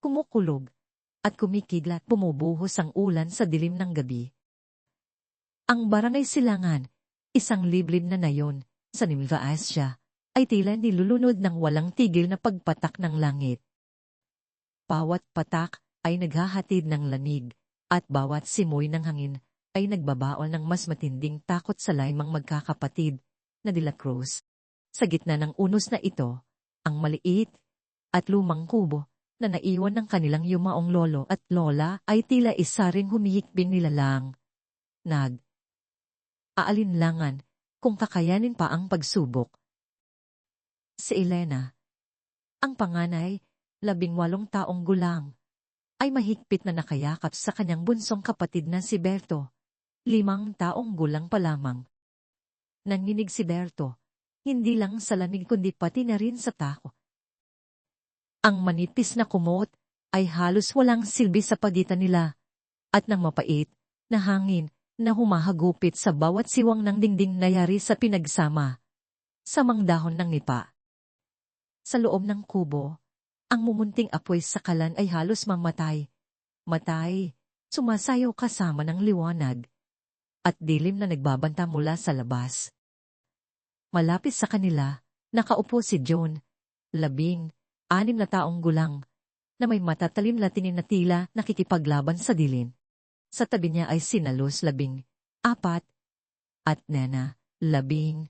kumukulog, at kumikidlat bumubuhos ang ulan sa dilim ng gabi. Ang barangay Silangan, isang liblib na nayon, sa Nueva Ecija, ay tila nilulunod ng walang tigil na pagpatak ng langit. Bawat patak ay naghahatid ng lamig, at bawat simoy ng hangin ay nagbabaol ng mas matinding takot sa limang magkakapatid na De La Cruz. Sa gitna ng unos na ito, ang maliit at lumang kubo na naiwan ng kanilang yumaong lolo at lola ay tila isa ring humihikbing nilalang. Aalinlangan kung kakayanin pa ang pagsubok. Si Elena, ang panganay, 18 taong gulang, ay mahigpit na nakayakap sa kanyang bunsong kapatid na si Berto, 5 taong gulang pa lamang. Nanginig si Berto, hindi lang sa lamig kundi pati na rin sa takot. Ang manipis na kumot ay halos walang silbi sa pagitan nila, at ng mapait na hangin na humahagupit sa bawat siwang ng dingding na yari sa pinagsama sa dahon ng nipa. Sa loob ng kubo, ang mumunting apoy sa kalan ay halos mamatay. Sumasayaw kasama ng liwanag at dilim na nagbabanta mula sa labas. Malapit sa kanila, nakaupo si John, 16 na taong gulang, na may matatalim na tingin na tila nakikipaglaban sa dilim. Sa tabi niya ay sina Luz, 14, at Nena, 12.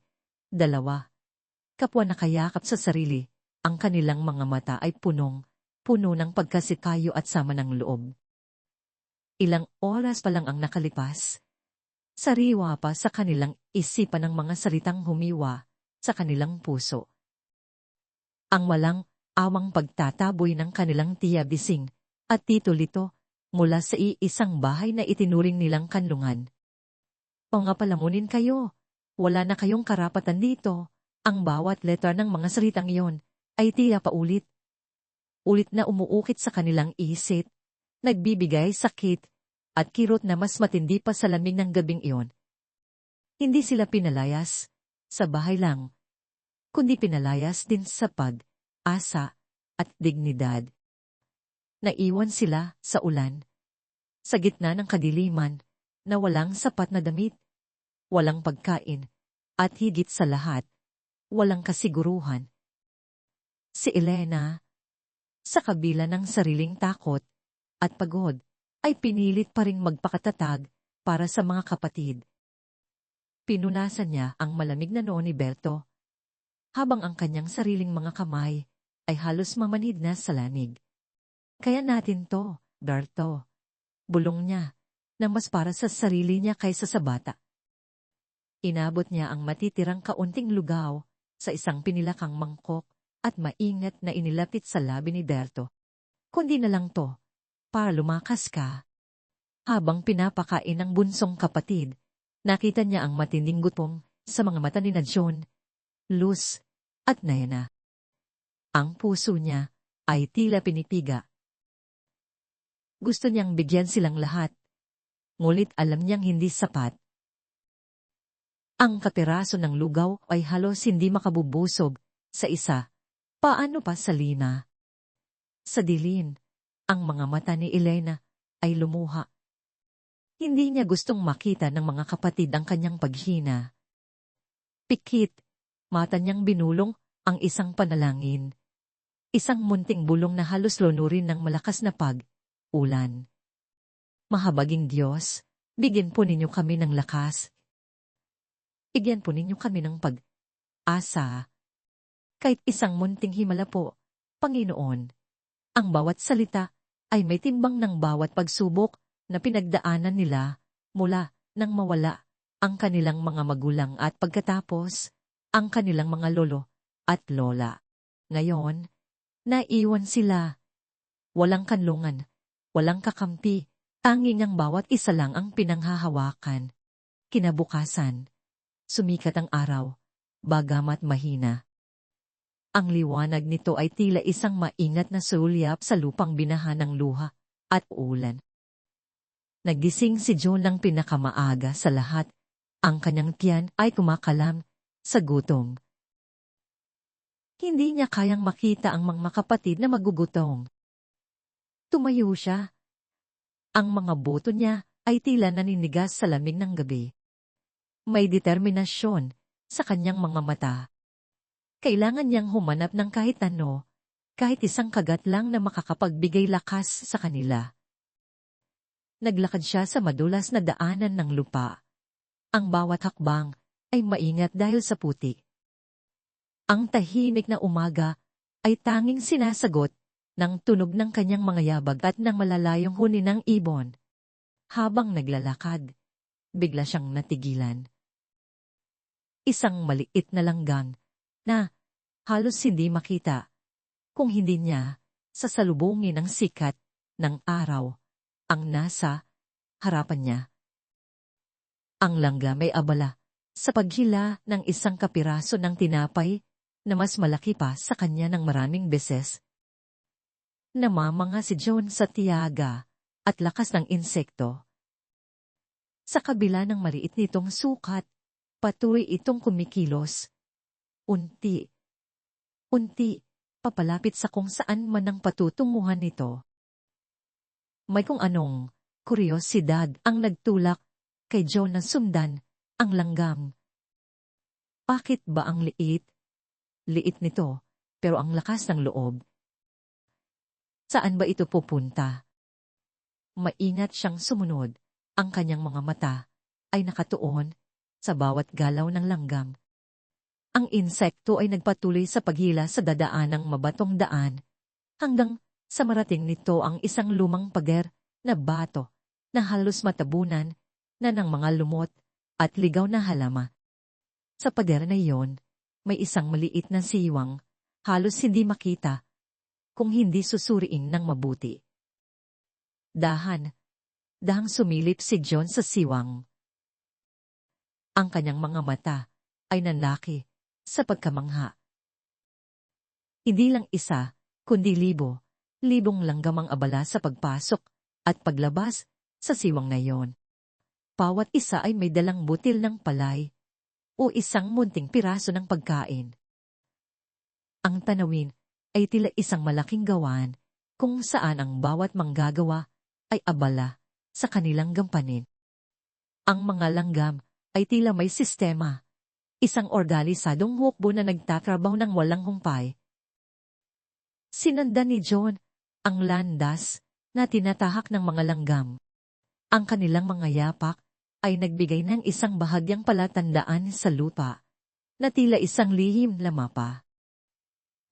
Kapwa nakayakap sa sarili, ang kanilang mga mata ay puno ng pagkasikayo at sama ng loob. Ilang oras pa lang ang nakalipas. Sariwa pa sa kanilang isipan ng mga salitang humiwa sa kanilang puso. Ang walang awang pagtataboy ng kanilang tiya Bising at Tito Lito mula sa iisang bahay na itinuring nilang kanlungan. Pangapalamunin kayo, wala na kayong karapatan dito. Ang bawat letra ng mga salitang iyon ay tila paulit. Ulit na umuukit sa kanilang isip, nagbibigay sakit, at kirot na mas matindi pa sa lamig ng gabing iyon. Hindi sila pinalayas sa bahay lang, kundi pinalayas din sa pag-asa at dignidad. Naiwan sila sa ulan, sa gitna ng kadiliman, na walang sapat na damit, walang pagkain, at higit sa lahat, walang kasiguruhan. Si Elena, sa kabila ng sariling takot at pagod, ay pinilit pa ring magpakatatag para sa mga kapatid. Pinunasan niya ang malamig na noo ni Berto, habang ang kanyang sariling mga kamay ay halos mamanhid na sa lanig. Kaya natin to, Berto. Bulong niya, na mas para sa sarili niya kaysa sa bata. Inabot niya ang matitirang kaunting lugaw sa isang pinilakang mangkok at maingat na inilapit sa labi ni Berto. Kundi na lang to, para lumakas ka. Habang pinapakain ng bunsong kapatid, nakita niya ang matinding gutom sa mga mata ni John, Luz, at Nena. Ang puso niya ay tila pinipiga. Gusto niyang bigyan silang lahat, ngunit alam niyang hindi sapat. Ang kapiraso ng lugaw ay halos hindi makabubusog sa isa, paano pa sa 5. Sa dilim, ang mga mata ni Elena ay lumuha. Hindi niya gustong makita ng mga kapatid ang kanyang paghina. Pikit, mata niyang binulong ang isang panalangin. Isang munting bulong na halos lunurin ng malakas na ulan. Mahabaging Diyos, bigyan po ninyo kami ng lakas. Bigyan po ninyo kami ng pag-asa. Kahit isang munting himala po, Panginoon. Ang bawat salita ay may timbang ng bawat pagsubok na pinagdaanan nila mula nang mawala ang kanilang mga magulang at pagkatapos ang kanilang mga lolo at lola. Ngayon, naiwan sila. Walang kanlungan. Walang kakampi, tanging ang bawat isa lang ang pinanghahawakan. Kinabukasan, sumikat ang araw, bagamat mahina. Ang liwanag nito ay tila isang maingat na sulyap sa lupang binaha ng luha at ulan. Nagising si John ng pinakamaaga sa lahat, ang kanyang tiyan ay kumakalam sa gutom. Hindi niya kayang makita ang mga kapatid na magugutom. Tumayo siya. Ang mga buto niya ay tila naninigas sa lamig ng gabi. May determinasyon sa kanyang mga mata. Kailangan niyang humanap ng kahit ano, kahit isang kagat lang na makakapagbigay lakas sa kanila. Naglakad siya sa madulas na daanan ng lupa. Ang bawat hakbang ay maingat dahil sa putik. Ang tahimik na umaga ay tanging sinasagot ng tunog ng kanyang mga yabag at ng malalayong huni ng ibon. Habang naglalakad, bigla siyang natigilan. Isang maliit na langgam na halos hindi makita kung hindi niya sasalubungin ang sikat ng araw ang nasa harapan niya. Ang langgam ay abala sa paghila ng isang kapiraso ng tinapay na mas malaki pa sa kanya ng maraming beses. Namamanga si John sa tiyaga at lakas ng insekto. Sa kabila ng maliit nitong sukat, patuloy itong kumikilos. Unti, papalapit sa kung saan man ang patutunguhan nito. May kung anong kuryosidad ang nagtulak kay John na sundan ang langgam. Bakit ba ang liit? Liit nito, pero ang lakas ng loob. Saan ba ito pupunta? Maingat siyang sumunod. Ang kanyang mga mata ay nakatuon sa bawat galaw ng langgam. Ang insekto ay nagpatuloy sa paghila sa dadaanang mabatong daan hanggang sa marating nito ang isang lumang pader na bato na halos matabunan na ng mga lumot at ligaw na halama. Sa pader na iyon, may isang maliit na siwang, halos hindi makita kung hindi susuriin ng mabuti. Dahang sumilip si John sa siwang. Ang kanyang mga mata ay nanlaki sa pagkamangha. Hindi lang isa, kundi libong langgam ang abala sa pagpasok at paglabas sa siwang na iyon. Bawat isa ay may dalang butil ng palay o isang munting piraso ng pagkain. Ang tanawin ay tila isang malaking gawan kung saan ang bawat manggagawa ay abala sa kanilang gampanin. Ang mga langgam ay tila may sistema, isang organisadong hukbo na nagtatrabaho ng walang humpay. Sinanda ni John ang landas na tinatahak ng mga langgam. Ang kanilang mga yapak ay nagbigay ng isang bahagyang palatandaan sa lupa na tila isang lihim na mapa.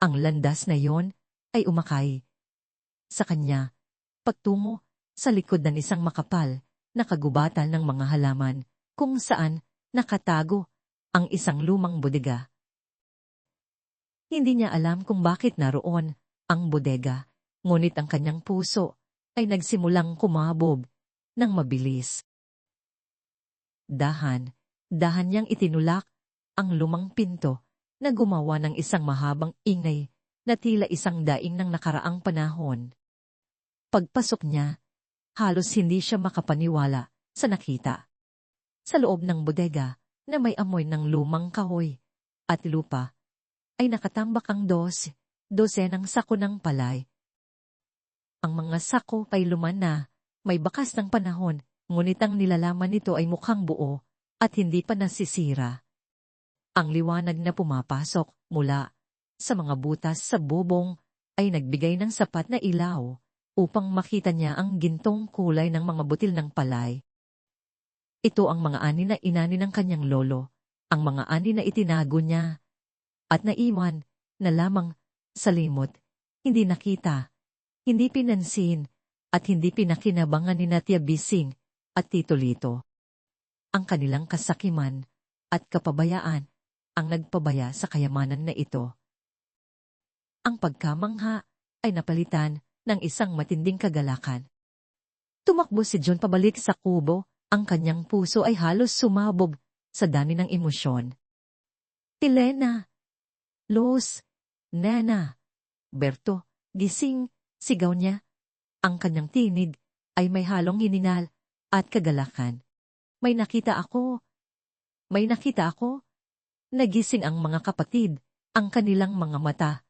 Ang landas na yon ay umakay sa kanya pagtungo sa likod ng isang makapal na kagubatan ng mga halaman kung saan nakatago ang isang lumang bodega. Hindi niya alam kung bakit naroon ang bodega, ngunit ang kanyang puso ay nagsimulang kumabog ng mabilis. Dahan niyang itinulak ang lumang pinto na gumawa ng isang mahabang ingay na tila isang daing ng nakaraang panahon. Pagpasok niya, halos hindi siya makapaniwala sa nakita. Sa loob ng bodega na may amoy ng lumang kahoy at lupa, ay nakatambak ang dosenang sako ng palay. Ang mga sako ay luman na, may bakas ng panahon, ngunit ang nilalaman nito ay mukhang buo at hindi pa nasisira. Ang liwanag na pumapasok mula sa mga butas sa bubong ay nagbigay ng sapat na ilaw upang makita niya ang gintong kulay ng mga butil ng palay. Ito ang mga ani na inani ng kanyang lolo, ang mga ani na itinago niya at naiwan na lamang sa limot, hindi nakita, hindi pinansin, at hindi pinakinabangan ni Tia Bising at Tito Lito. Ang kanilang kasakiman at kapabayaan ang nagpabaya sa kayamanan na ito. Ang pagkamangha ay napalitan ng isang matinding kagalakan. Tumakbo si John pabalik sa kubo, ang kanyang puso ay halos sumabog sa dami ng emosyon. Elena! Los! Nana! Berto! Gising! Sigaw niya. Ang kanyang tinig ay may halong hiningal at kagalakan. May nakita ako! May nakita ako! Nagising ang mga kapatid, ang kanilang mga mata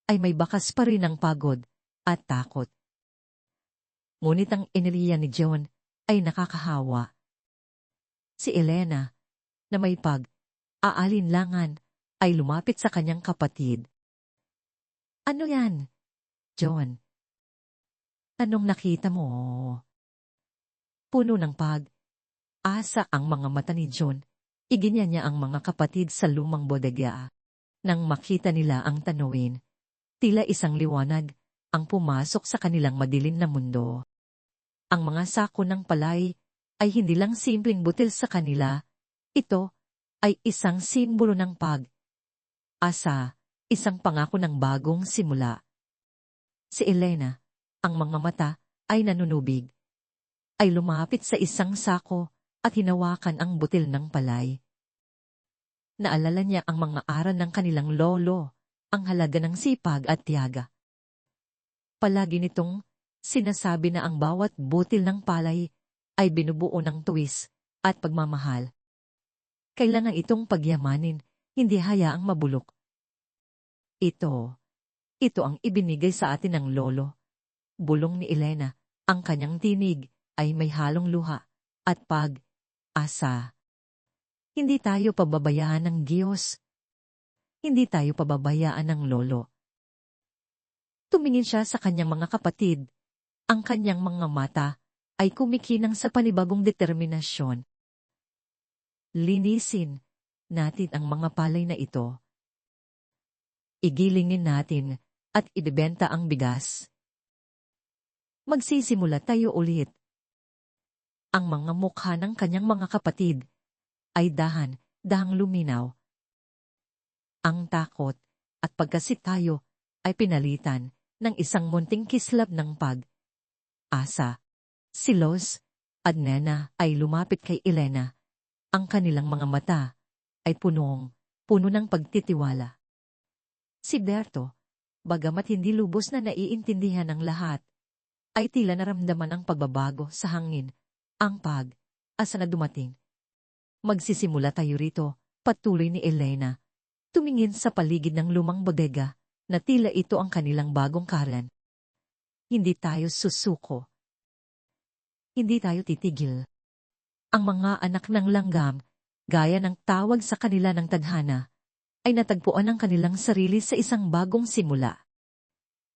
ay may bakas pa rin ng pagod at takot. Ngunit ang enerhiya ni John ay nakakahawa. Si Elena, na may aalinlangan, ay lumapit sa kanyang kapatid. Ano yan, John? Anong nakita mo? Puno ng asa ang mga mata ni John. Iginya niya ang mga kapatid sa lumang bodega. Nang makita nila ang tanawin, tila isang liwanag ang pumasok sa kanilang madilim na mundo. Ang mga sako ng palay ay hindi lang simpleng butil sa kanila. Ito ay isang simbolo ng asa, isang pangako ng bagong simula. Si Elena, ang mga mata ay nanunubig, ay lumapit sa isang sako at hinawakan ang butil ng palay. Naalala niya ang mga aral ng kanilang lolo, ang halaga ng sipag at tiyaga. Palagi nitong sinasabi na ang bawat butil ng palay ay binubuo ng tuwis at pagmamahal. Kailangan itong pagyamanin, hindi hayaang mabulok. Ito ang ibinigay sa atin ng lolo. Bulong ni Elena, ang kanyang tinig ay may halong luha at asa. Hindi tayo pababayaan ng Diyos. Hindi tayo pababayaan ng lolo. Tumingin siya sa kanyang mga kapatid. Ang kanyang mga mata ay kumikinang sa panibagong determinasyon. Linisin natin ang mga palay na ito. Igilingin natin at ibebenta ang bigas. Magsisimula tayo ulit. Ang mga mukha ng kanyang mga kapatid ay dahang luminaw. Ang takot at pagkasitayo ay pinalitan ng isang munting kislap ng asa. Si Los at Nena ay lumapit kay Elena. Ang kanilang mga mata ay puno ng pagtitiwala. Si Berto, bagamat hindi lubos na naiintindihan ng lahat, ay tila naramdaman ang pagbabago sa hangin, ang asa na dumating. Magsisimula tayo rito, patuloy ni Elena. Tumingin sa paligid ng lumang bodega na tila ito ang kanilang bagong karan. Hindi tayo susuko. Hindi tayo titigil. Ang mga anak ng langgam, gaya ng tawag sa kanila ng tadhana, ay natagpuan ang kanilang sarili sa isang bagong simula.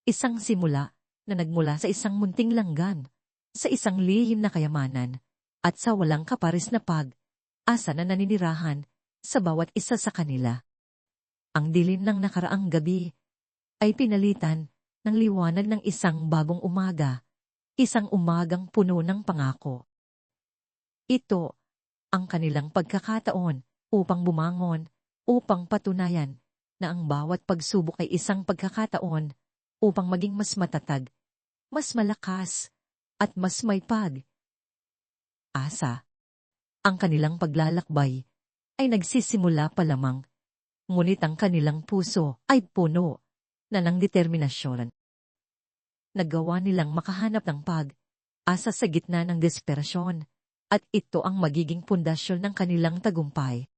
Isang simula na nagmula sa isang munting langgam, sa isang lihim na kayamanan, at sa walang kapares na asa na naninirahan sa bawat isa sa kanila. Ang dilim ng nakaraang gabi ay pinalitan ng liwanag ng isang bagong umaga, isang umagang puno ng pangako. Ito ang kanilang pagkakataon upang bumangon, upang patunayan na ang bawat pagsubok ay isang pagkakataon upang maging mas matatag, mas malakas, at mas may asa. Ang kanilang paglalakbay ay nagsisimula pa lamang, ngunit ang kanilang puso ay puno na ng determinasyon. Nagawa nilang makahanap ng asa sa gitna ng desperasyon. At ito ang magiging pundasyon ng kanilang tagumpay.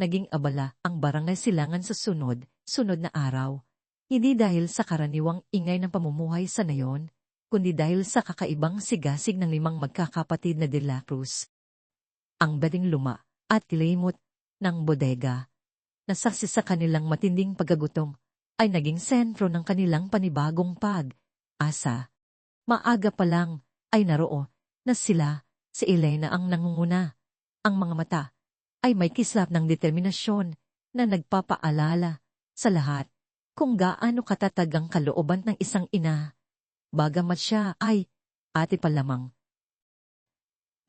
Naging abala ang barangay Silangan sa sunod na araw. Hindi dahil sa karaniwang ingay ng pamumuhay sa nayon, kundi dahil sa kakaibang sigasig ng 5 magkakapatid na De La Cruz. Ang bading luma at limot ng bodega, na saksi sa kanilang matinding pagkagutom, ay naging sentro ng kanilang panibagong asa. Maaga pa lang ay naroo na sila. Si Elena ang nangunguna. Ang mga mata ay may kislap ng determinasyon na nagpapaalala sa lahat kung gaano katatag ang kalooban ng isang ina. Bagamat siya ay ate pa lamang.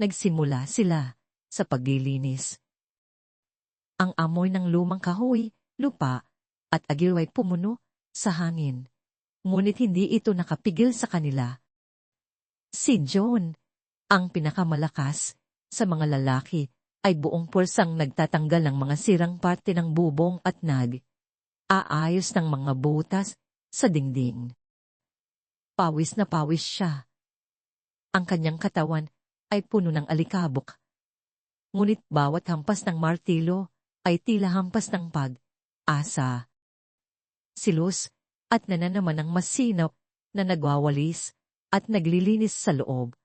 Nagsimula sila sa paglilinis. Ang amoy ng lumang kahoy, lupa, at agyo ay pumuno sa hangin. Ngunit hindi ito nakapigil sa kanila. Si John, ang pinakamalakas sa mga lalaki, ay buong puwersang nagtatanggal ng mga sirang parte ng bubong at aayos ng mga butas sa dingding. Pawis na pawis siya. Ang kanyang katawan ay puno ng alikabok. Ngunit bawat hampas ng martilo ay tila hampas ng asa. Silos at Nana naman ang masinaw na nagwawalis at naglilinis sa loob.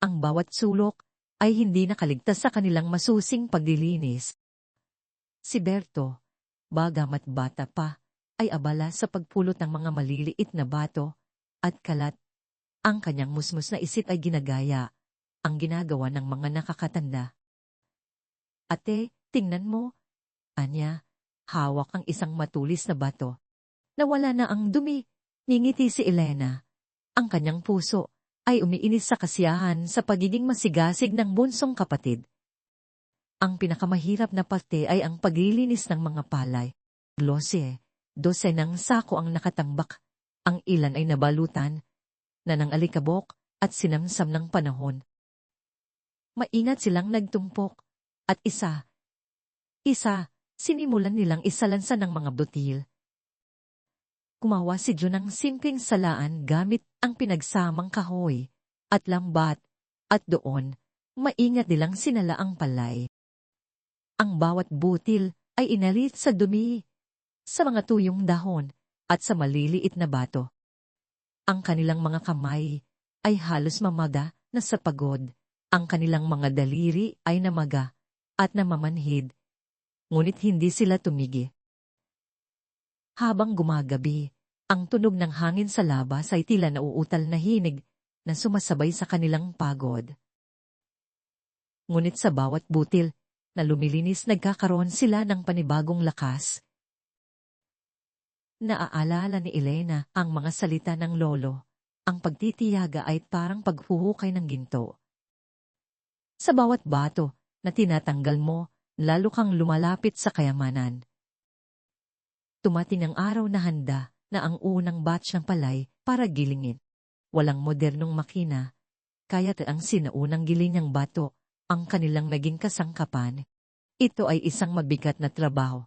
Ang bawat sulok ay hindi nakaligtas sa kanilang masusing paglilinis. Si Berto, bagamat bata pa, ay abala sa pagpulot ng mga maliliit na bato at kalat. Ang kanyang musmus na isip ay ginagaya ang ginagawa ng mga nakakatanda. Ate, tingnan mo. Anya, hawak ang isang matulis na bato. Nawala na ang dumi. Ngingiti si Elena. Ang kanyang puso ay umiinis sa kasiyahan sa pagiging masigasig ng bunsong kapatid. Ang pinakamahirap na parte ay ang paglilinis ng mga palay. 12 ng sako ang nakatambak. Ang ilan ay nabalutan na ng alikabok at sinamsam ng panahon. Maingat silang nagtumpok at isa, sinimulan nilang isalansan ng mga butil. Gumawa si Jun ng simpleng salaan gamit ang pinagsamang kahoy at lambat, at doon, maingat nilang sinala ang palay. Ang bawat butil ay inalit sa dumi, sa mga tuyong dahon, at sa maliliit na bato. Ang kanilang mga kamay ay halos mamaga na sa pagod. Ang kanilang mga daliri ay namaga at namamanhid. Ngunit hindi sila tumigi. Habang gumagabi, ang tunog ng hangin sa labas ay tila nauutal na hinig na sumasabay sa kanilang pagod. Ngunit sa bawat butil na lumilinis nagkakaroon sila ng panibagong lakas. Naaalala ni Elena ang mga salita ng lolo. Ang pagtitiyaga ay parang paghuhukay ng ginto. Sa bawat bato na tinatanggal mo, lalo kang lumalapit sa kayamanan. Tumating ang araw na handa na ang unang batch ng palay para gilingin. Walang modernong makina, kaya't ang sinaunang gilinyang bato ang kanilang naging kasangkapan. Ito ay isang mabigat na trabaho.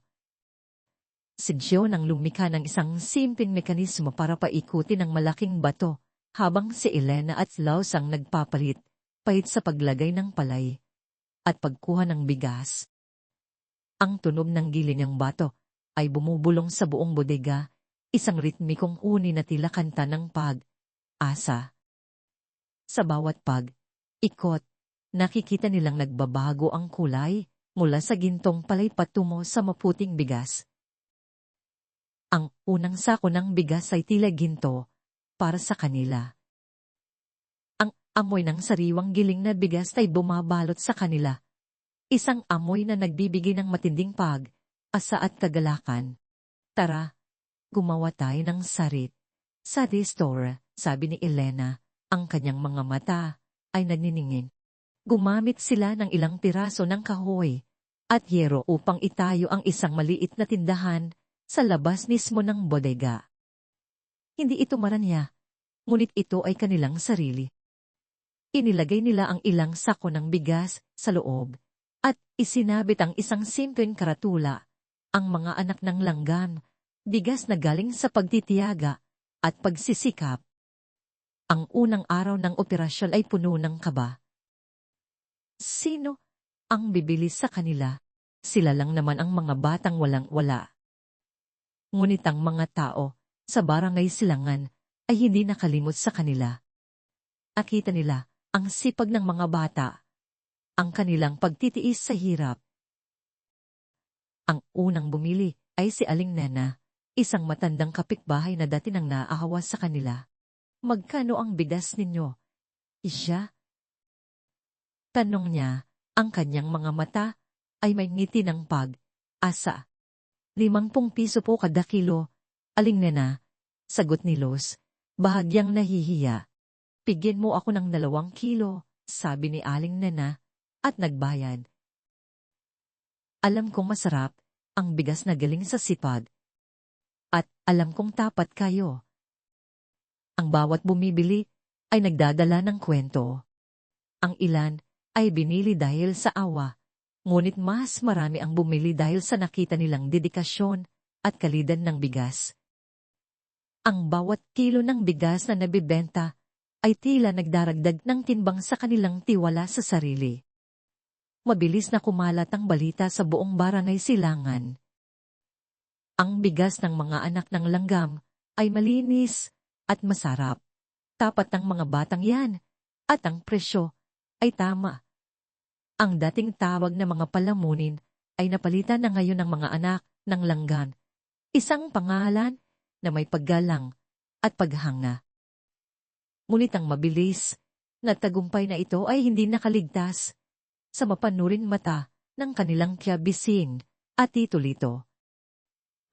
Si John ang lumikha ng isang simpleng mekanismo para paikutin ang malaking bato, habang si Elena at Laos ang nagpapalit, pahit sa paglagay ng palay at pagkuha ng bigas. Ang tunog ng gilinyang bato ay bumubulong sa buong bodega, isang ritmikong uni na tila kanta ng pag-asa. Sa bawat pag-ikot, nakikita nilang nagbabago ang kulay mula sa gintong palay patungo sa maputing bigas. Ang unang sako ng bigas ay tila ginto para sa kanila. Ang amoy ng sariwang giling na bigas ay bumabalot sa kanila. Isang amoy na nagbibigay ng matinding pag-asa at kagalakan. Tara, gumawa tayo ng sarit. Sa store, sabi ni Elena, ang kanyang mga mata ay nagniningin. Gumamit sila ng ilang piraso ng kahoy at yero upang itayo ang isang maliit na tindahan sa labas mismo ng bodega. Hindi ito maranya, ngunit ito ay kanilang sarili. Inilagay nila ang ilang sako ng bigas sa loob at isinabit ang isang simpleng karatula, ang mga anak ng langgam, bigas na galing sa pagtitiyaga at pagsisikap. Ang unang araw ng operasyon ay puno ng kaba. Sino ang bibili sa kanila? Sila lang naman ang mga batang walang-wala. Ngunit ang mga tao sa barangay Silangan ay hindi nakalimot sa kanila. Nakita nila ang sipag ng mga bata, ang kanilang pagtitiis sa hirap. Ang unang bumili ay si Aling Nena, isang matandang kapitbahay na dati nang naaawa sa kanila. Magkano ang bigas ninyo? Isya? Tanong niya, ang kanyang mga mata ay may ngiti ng pag-asa. 50 piso po kada kilo, Aling Nena, sagot ni Los, bahagyang nahihiya. Bigyan mo ako ng 2 kilo, sabi ni Aling Nena, at nagbayad. Alam kong masarap ang bigas na galing sa sipag. At alam kong tapat kayo. Ang bawat bumibili ay nagdadala ng kwento. Ang ilan ay binili dahil sa awa, ngunit mas marami ang bumili dahil sa nakita nilang dedikasyon at kalidad ng bigas. Ang bawat kilo ng bigas na nabibenta ay tila nagdaragdag ng timbang sa kanilang tiwala sa sarili. Mabilis na kumalat ang balita sa buong barangay Silangan. Ang bigas ng mga anak ng langgam ay malinis at masarap. Tapat ng mga batang yan, at ang presyo ay tama. Ang dating tawag na mga palamunin ay napalitan na ngayon ng mga anak ng langgam. Isang pangalan na may paggalang at paghanga. Ngunit ang mabilis na tagumpay na ito ay hindi nakaligtas sa mapanuring mata ng kanilang Tia Bising at Tito Lito.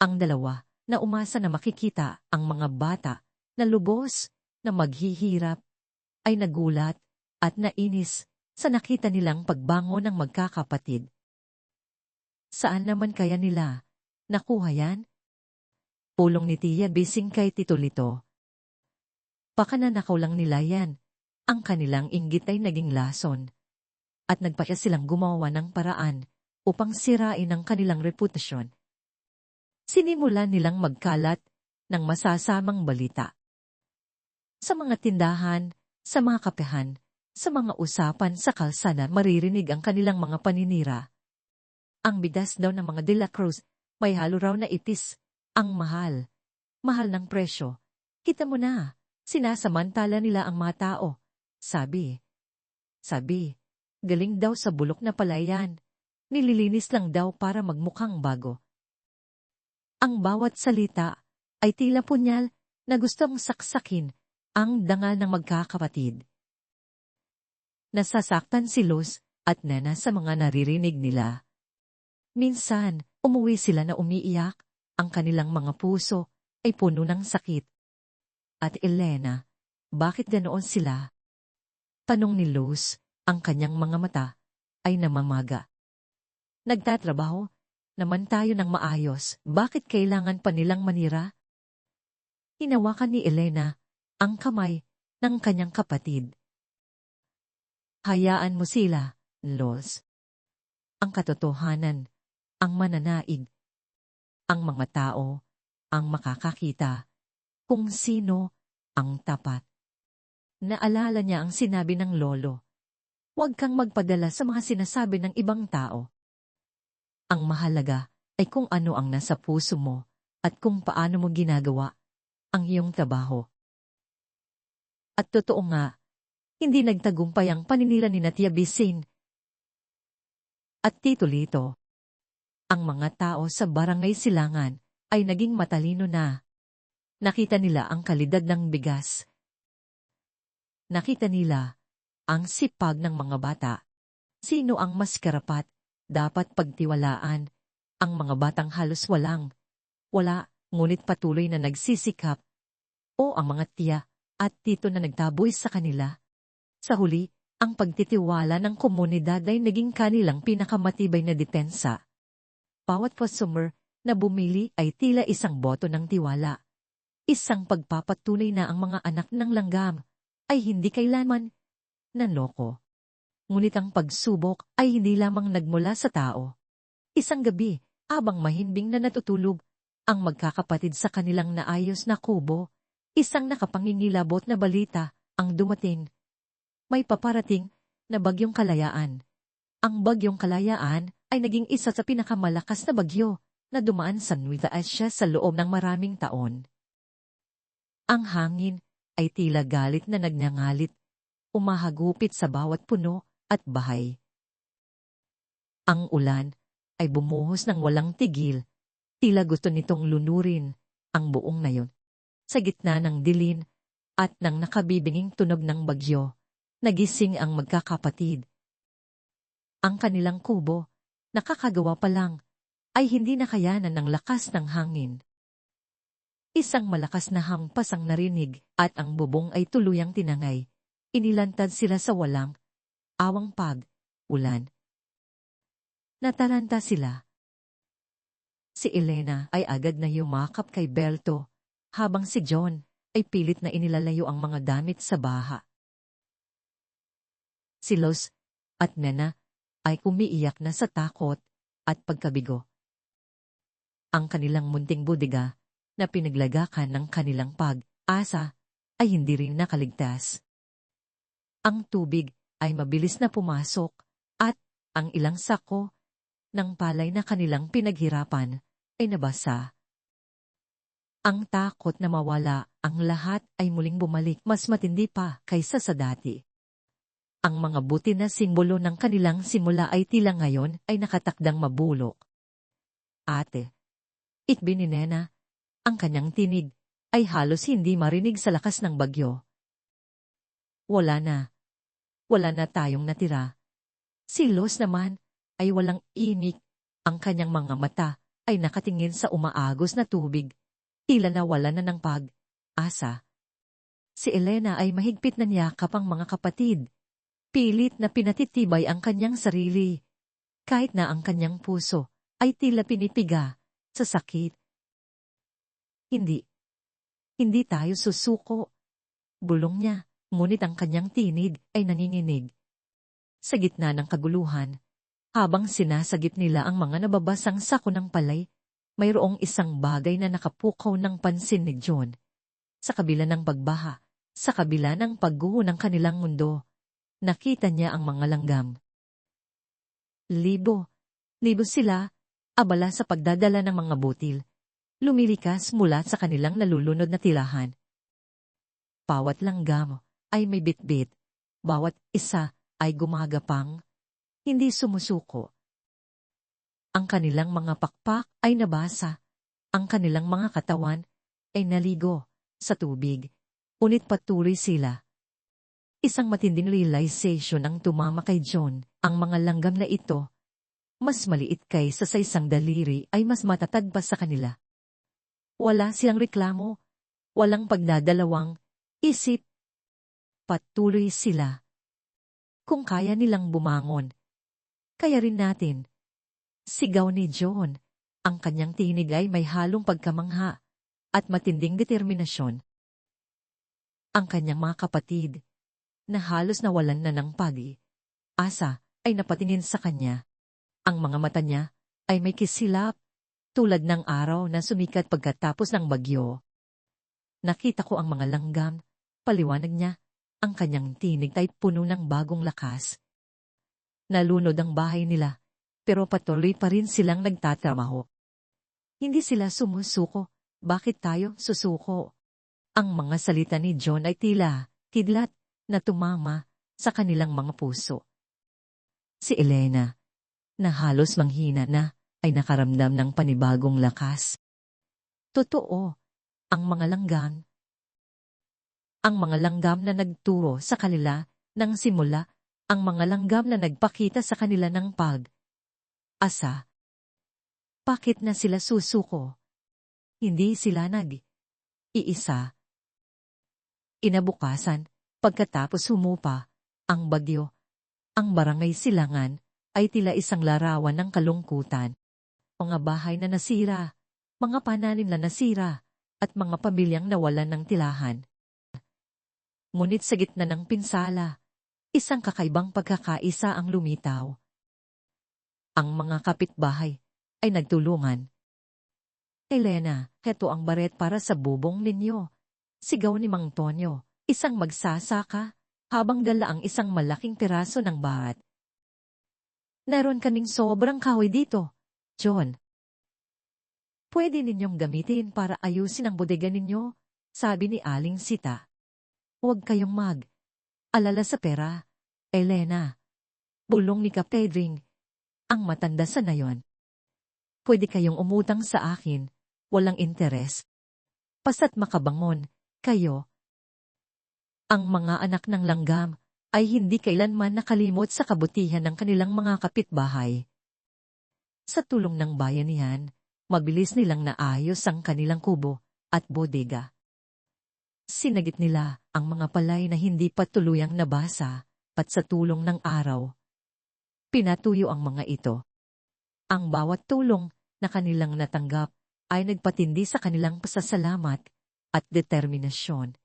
Ang dalawa na umasa na makikita ang mga bata na lubos na maghihirap ay nagulat at nainis sa nakita nilang pagbango ng magkakapatid. Saan naman kaya nila nakuha yan? Pulong ni Tia Bising kay Tito Lito. Pakananakaw lang nila yan. Ang kanilang inggit ay naging lason. At nagpasya silang gumawa ng paraan upang sirain ang kanilang reputasyon. Sinimulan nilang magkalat ng masasamang balita. Sa mga tindahan, sa mga kapehan, sa mga usapan sa kalsada maririnig ang kanilang mga paninira. Ang bigas daw ng mga De La Cruz may halo raw na itis. Ang mahal. Mahal ng presyo. Kita mo na, sinasamantala nila ang mga tao. Sabi, galing daw sa bulok na palayan. Nililinis lang daw para magmukhang bago. Ang bawat salita ay tila punyal na gustong saksakin ang dangal ng magkakapatid. Nasasaktan si Luz at Nena sa mga naririnig nila. Minsan, umuwi sila na umiiyak, ang kanilang mga puso ay puno ng sakit. At Elena, bakit ganoon sila? Tanong ni Luz, ang kanyang mga mata ay namamaga. Nagtatrabaho naman tayo ng maayos, bakit kailangan pa nilang manira? Hinawakan ni Elena ang kamay ng kanyang kapatid. Hayaan mo sila, Luz. Ang katotohanan, ang mananaig, ang mga tao, ang makakakita, kung sino ang tapat. Naalala niya ang sinabi ng lolo. Huwag kang magpadala sa mga sinasabi ng ibang tao. Ang mahalaga ay kung ano ang nasa puso mo at kung paano mo ginagawa ang iyong trabaho. At totoo nga, hindi nagtagumpay ang paninira ni Tia Bising at Tito Lito. Ang mga tao sa barangay Silangan ay naging matalino na. Nakita nila ang kalidad ng bigas. Nakita nila ang sipag ng mga bata. Sino ang mas karapat, dapat pagtiwalaan. Ang mga batang halos wala, ngunit patuloy na nagsisikap. O ang mga tiya at tito na nagtaboy sa kanila. Sa huli, ang pagtitiwala ng komunidad ay naging kanilang pinakamatibay na depensa. Bawat customer na bumili ay tila isang boto ng tiwala. Isang pagpapatunay na ang mga anak ng langgam ay hindi kailanman nanloko. Ngunit ang pagsubok ay hindi lamang nagmula sa tao. Isang gabi, habang mahimbing na natutulog, ang magkakapatid sa kanilang naayos na kubo, isang nakapangingilabot na balita ang dumating. May paparating na bagyong kalayaan. Ang bagyong kalayaan ay naging isa sa pinakamalakas na bagyo na dumaan sa Nueva Ecija sa loob ng maraming taon. Ang hangin ay tila galit na nagnangalit, umahagupit sa bawat puno at bahay. Ang ulan ay bumuhos ng walang tigil, tila gusto nitong lunurin ang buong nayon. Sa gitna ng dilim at ng nakabibinging tunog ng bagyo, nagising ang magkakapatid. Ang kanilang kubo, nakakagawa pa lang, ay hindi nakayanan ng lakas ng hangin. Isang malakas na hampas ang narinig at ang bubong ay tuluyang tinangay. Inilantad sila sa walang awang ulan. Nataranta sila. Si Elena ay agad na yumakap kay Berto, habang si John ay pilit na inilalayo ang mga damit sa baha. Si Luz at Nena ay kumiiyak na sa takot at pagkabigo. Ang kanilang munting budiga na pinaglagakan ng kanilang pag-asa ay hindi rin nakaligtas. Ang tubig ay mabilis na pumasok at ang ilang sako ng palay na kanilang pinaghirapan ay nabasa. Ang takot na mawala, ang lahat ay muling bumalik mas matindi pa kaysa sa dati. Ang mga buti na simbolo ng kanilang simula ay tila ngayon ay nakatakdang mabulok. Ate, ikbi ni Nena, ang kanyang tinig ay halos hindi marinig sa lakas ng bagyo. Wala na tayong natira. Si Los naman ay walang imik, ang kanyang mga mata ay nakatingin sa umaagos na tubig, tila nawala na ng pag-asa. Si Elena ay mahigpit na niyakap ang mga kapatid. Pilit na pinatitibay ang kanyang sarili, kahit na ang kanyang puso ay tila pinipiga sa sakit. Hindi tayo susuko, bulong niya, ngunit ang kanyang tinig ay nanginginig. Sa gitna ng kaguluhan, habang sinasagip nila ang mga nababasang sako ng palay, mayroong isang bagay na nakapukaw ng pansin ni John. Sa kabila ng pagbaha, sa kabila ng pagguho ng kanilang mundo, nakita niya ang mga langgam. Libo sila, abala sa pagdadala ng mga butil. Lumilikas mula sa kanilang nalulunod na tirahan. Bawat langgam ay may bitbit, bawat isa ay gumagapang, hindi sumusuko. Ang kanilang mga pakpak ay nabasa, ang kanilang mga katawan ay naligo sa tubig, ngunit patuloy sila. Isang matinding realization ang tumama kay John, ang mga langgam na ito, mas maliit kaysa sa isang daliri ay mas matatag pa sa kanila. Wala siyang reklamo, walang pagdadalawang isip. Patuloy sila. Kung kaya nilang bumangon, kaya rin natin. Sigaw ni John, ang kanyang tinig ay may halong pagkamangha at matinding determinasyon. Ang kanyang mga kapatid, na halos nawalan na ng pag-asa, ay napatingin sa kanya. Ang mga mata niya ay may kisilap, tulad ng araw na sumikat pagkatapos ng bagyo. Nakita ko ang mga langgam, paliwanag niya, ang kanyang tinig ay puno ng bagong lakas. Nalunod ang bahay nila, pero patuloy pa rin silang nagtatrabaho. Hindi sila sumusuko, bakit tayo susuko? Ang mga salita ni John ay tila kidlat na tumama sa kanilang mga puso. Si Elena, na halos manghina na, ay nakaramdam ng panibagong lakas. Totoo, ang mga langgam. Ang mga langgam na nagturo sa kanila ng simula, ang mga langgam na nagpakita sa kanila ng pag-asa. Bakit na sila susuko? Hindi sila nag-iisa. Inabukasan, pagkatapos humupa ang bagyo, ang barangay Silangan ay tila isang larawan ng kalungkutan. Mga bahay na nasira, mga pananim na nasira, at mga pamilyang nawalan ng tirahan. Ngunit sa gitna ng pinsala, isang kakaibang pagkakaisa ang lumitaw. Ang mga kapitbahay ay nagtulungan. Elena, heto ang baret para sa bubong ninyo. Sigaw ni Mang Tonyo, isang magsasaka, habang dala ang isang malaking piraso ng bat. Naroon kaming sobrang kahoy dito, John. Pwede ninyong gamitin para ayusin ang bodega ninyo, sabi ni Aling Sita. Huwag kayong alala sa pera, Elena. Bulong ni Kapedring, ang matanda sa nayon. Pwede kayong umutang sa akin, walang interes. Basta't makabangon kayo. Ang mga anak ng langgam ay hindi kailanman nakalimot sa kabutihan ng kanilang mga kapitbahay. Sa tulong ng bayanihan, mabilis nilang naayos ang kanilang kubo at bodega. Sinagit nila ang mga palay na hindi pa tuluyang nabasa, pat sa tulong ng araw. Pinatuyo ang mga ito. Ang bawat tulong na kanilang natanggap ay nagpatindi sa kanilang pasasalamat at determinasyon.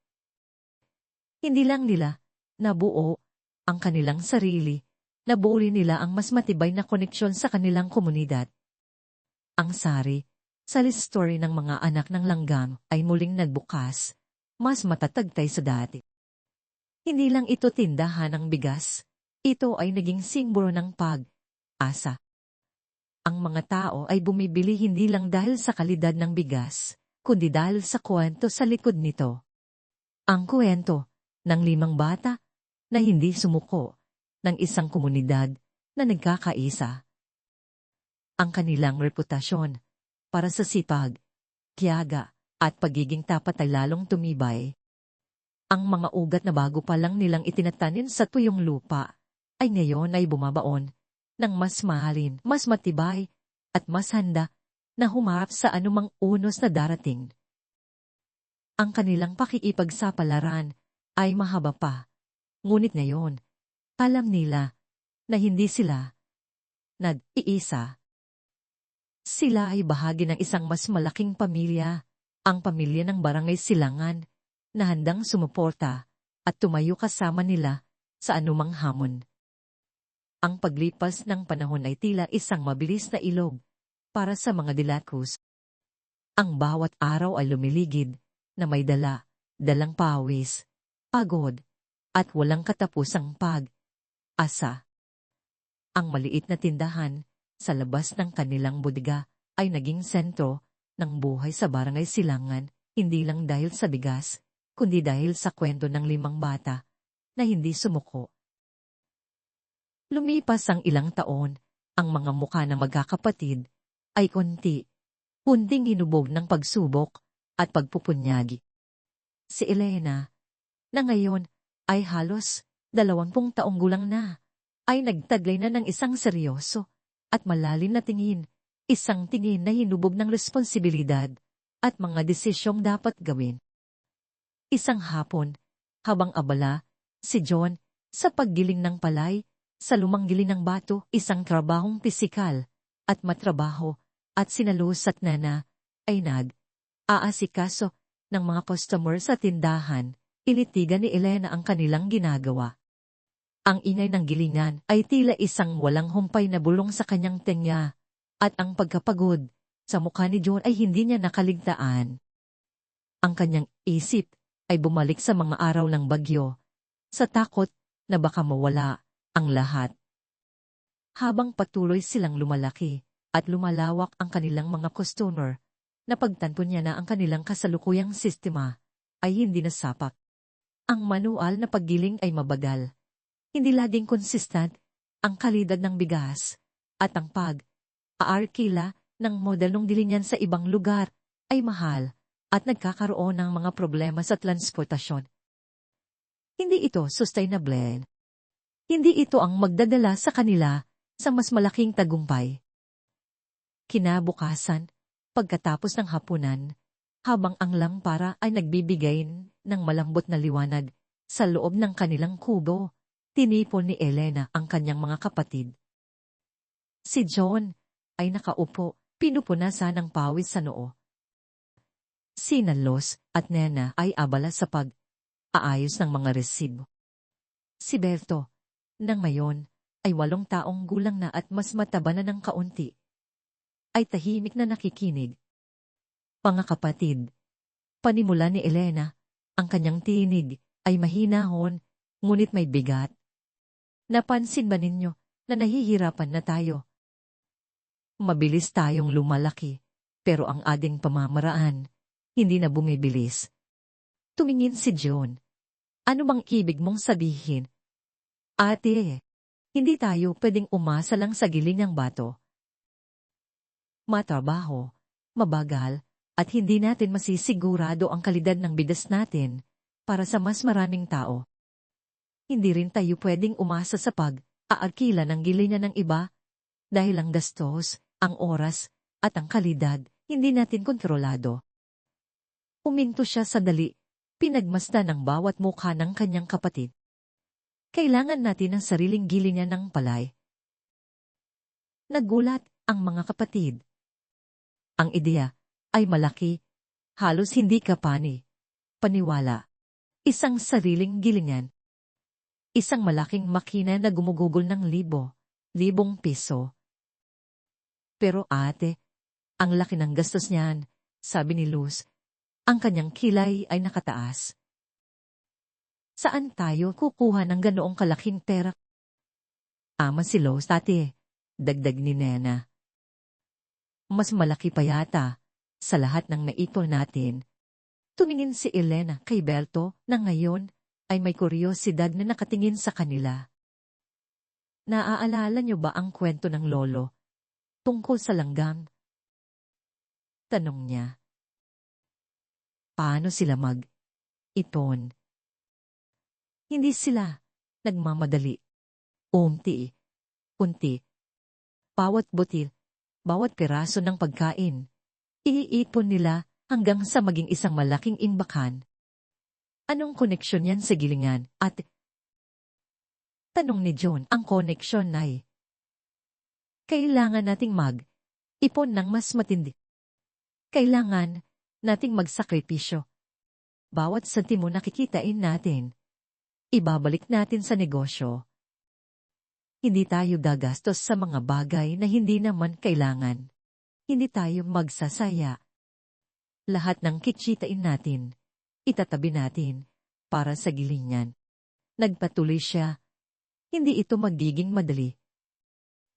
Hindi lang nila nabuo ang kanilang sarili, nabuo rin nila ang mas matibay na koneksyon sa kanilang komunidad. Ang sari, sa story ng mga anak ng langgam ay muling nagbukas, mas matatagtay sa dati. Hindi lang ito tindahan ng bigas, ito ay naging simbolo ng pag-asa. Ang mga tao ay bumibili hindi lang dahil sa kalidad ng bigas, kundi dahil sa kwento sa likod nito. Ang kwento ng 5 bata na hindi sumuko, ng isang komunidad na nagkakaisa. Ang kanilang reputasyon para sa sipag, tiyaga, at pagiging tapat ay lalong tumibay. Ang mga ugat na bago pa lang nilang itinatanim sa tuyong lupa, ay ngayon ay bumabaon ng mas mahalin, mas matibay, at mas handa na humarap sa anumang unos na darating. Ang kanilang pakikipagsapalaran ay mahaba pa, ngunit ngayon, alam nila na hindi sila nag-iisa. Sila ay bahagi ng isang mas malaking pamilya, ang pamilya ng Barangay Silangan, na handang sumuporta at tumayo kasama nila sa anumang hamon. Ang paglipas ng panahon ay tila isang mabilis na ilog para sa mga dilakus. Ang bawat araw ay lumiligid na may dalang pawis, pagod, at walang katapusang pag-asa. Ang maliit na tindahan sa labas ng kanilang bodega ay naging sentro ng buhay sa Barangay Silangan, hindi lang dahil sa bigas, kundi dahil sa kwento ng 5 bata na hindi sumuko. Lumipas ang ilang taon, ang mga mukha ng magkakapatid ay kunting hinubog ng pagsubok at pagpupunyagi. Si Elena, na ngayon ay halos 20 taong gulang na, ay nagtaglay na ng isang seryoso at malalim na tingin, isang tingin na hinubog ng responsibilidad at mga desisyong dapat gawin. Isang hapon, habang abala, si John, sa paggiling ng palay, sa lumang giling ng bato, isang trabahong pisikal at matrabaho at sinalus at nana, ay aasikaso ng mga customer sa tindahan, initigan ni Elena ang kanilang ginagawa. Ang ingay ng gilingan ay tila isang walang humpay na bulong sa kanyang tenga, at ang pagkapagod sa mukha ni John ay hindi niya nakaligtaan. Ang kanyang isip ay bumalik sa mga araw ng bagyo, sa takot na baka mawala ang lahat. Habang patuloy silang lumalaki at lumalawak ang kanilang mga customer, napagtanto niya na ang kanilang kasalukuyang sistema ay hindi na sapat. Ang manual na paggiling ay mabagal. Hindi laging konsistent ang kalidad ng bigas, at ang pag-aarkila ng modelong gilingan sa ibang lugar ay mahal at nagkakaroon ng mga problema sa transportasyon. Hindi ito sustainable. Hindi ito ang magdadala sa kanila sa mas malaking tagumpay. Kinabukasan, pagkatapos ng hapunan, habang ang lampara ay nagbibigay ng malambot na liwanag sa loob ng kanilang kubo, tinipon ni Elena ang kanyang mga kapatid. Si John ay nakaupo, pinupunasan ng pawis sa noo. Si Nalos at Nena ay abala sa pag-aayos ng mga resibo. Si Berto, nang ngayon, ay 8 taong gulang na at mas mataba na ng kaunti, ay tahimik na nakikinig. Mga kapatid, panimula ni Elena, ang kanyang tinig ay mahinahon, ngunit may bigat. Napansin ba ninyo na nahihirapan na tayo? Mabilis tayong lumalaki, pero ang ating pamamaraan, hindi na bumibilis. Tumingin si John. Ano bang ibig mong sabihin? Ate, hindi tayo pwedeng umasa lang sa giling ng bato. Matrabaho, mabagal, at hindi natin masisigurado ang kalidad ng bigas natin para sa mas maraming tao. Hindi rin tayo pwedeng umasa sa pag-aarkila ng gilingan ng iba dahil ang gastos, ang oras, at ang kalidad hindi natin kontrolado. Uminto siya sandali, pinagmasdan ang bawat mukha ng kanyang kapatid. Kailangan natin ng sariling gilingan ng palay. Nagulat ang mga kapatid. Ang ideya ay malaki, halos hindi paniwala. Isang sariling gilingan. Isang malaking makina na gumugugol ng libong piso. Pero ate, ang laki ng gastos niyan, sabi ni Luz. Ang kanyang kilay ay nakataas. Saan tayo kukuha ng ganoong kalaking pera? Ama si Luz, ate, dagdag ni Nena. Mas malaki pa yata Sa lahat ng naipon natin, tumingin si Elena kay Berto na ngayon ay may kuryosidad na nakatingin sa kanila. Naaalala niyo ba ang kwento ng lolo tungkol sa langgam? Tanong niya. Paano sila mag-ipon? Hindi sila nagmamadali. Unti, bawat butil, bawat piraso ng pagkain, iipon nila hanggang sa maging isang malaking imbakan. Anong koneksyon yan sa gilingan, ate? Tanong ni John. Ang koneksyon ay kailangan nating mag-ipon ng mas matindi. Kailangan nating magsakripisyo. Bawat sentimo na kikitain natin, ibabalik natin sa negosyo. Hindi tayo gagastos sa mga bagay na hindi naman kailangan. Hindi tayo magsasaya. Lahat ng kikitain natin, itatabi natin para sa gilingan. Nagpatuloy siya. Hindi ito magiging madali.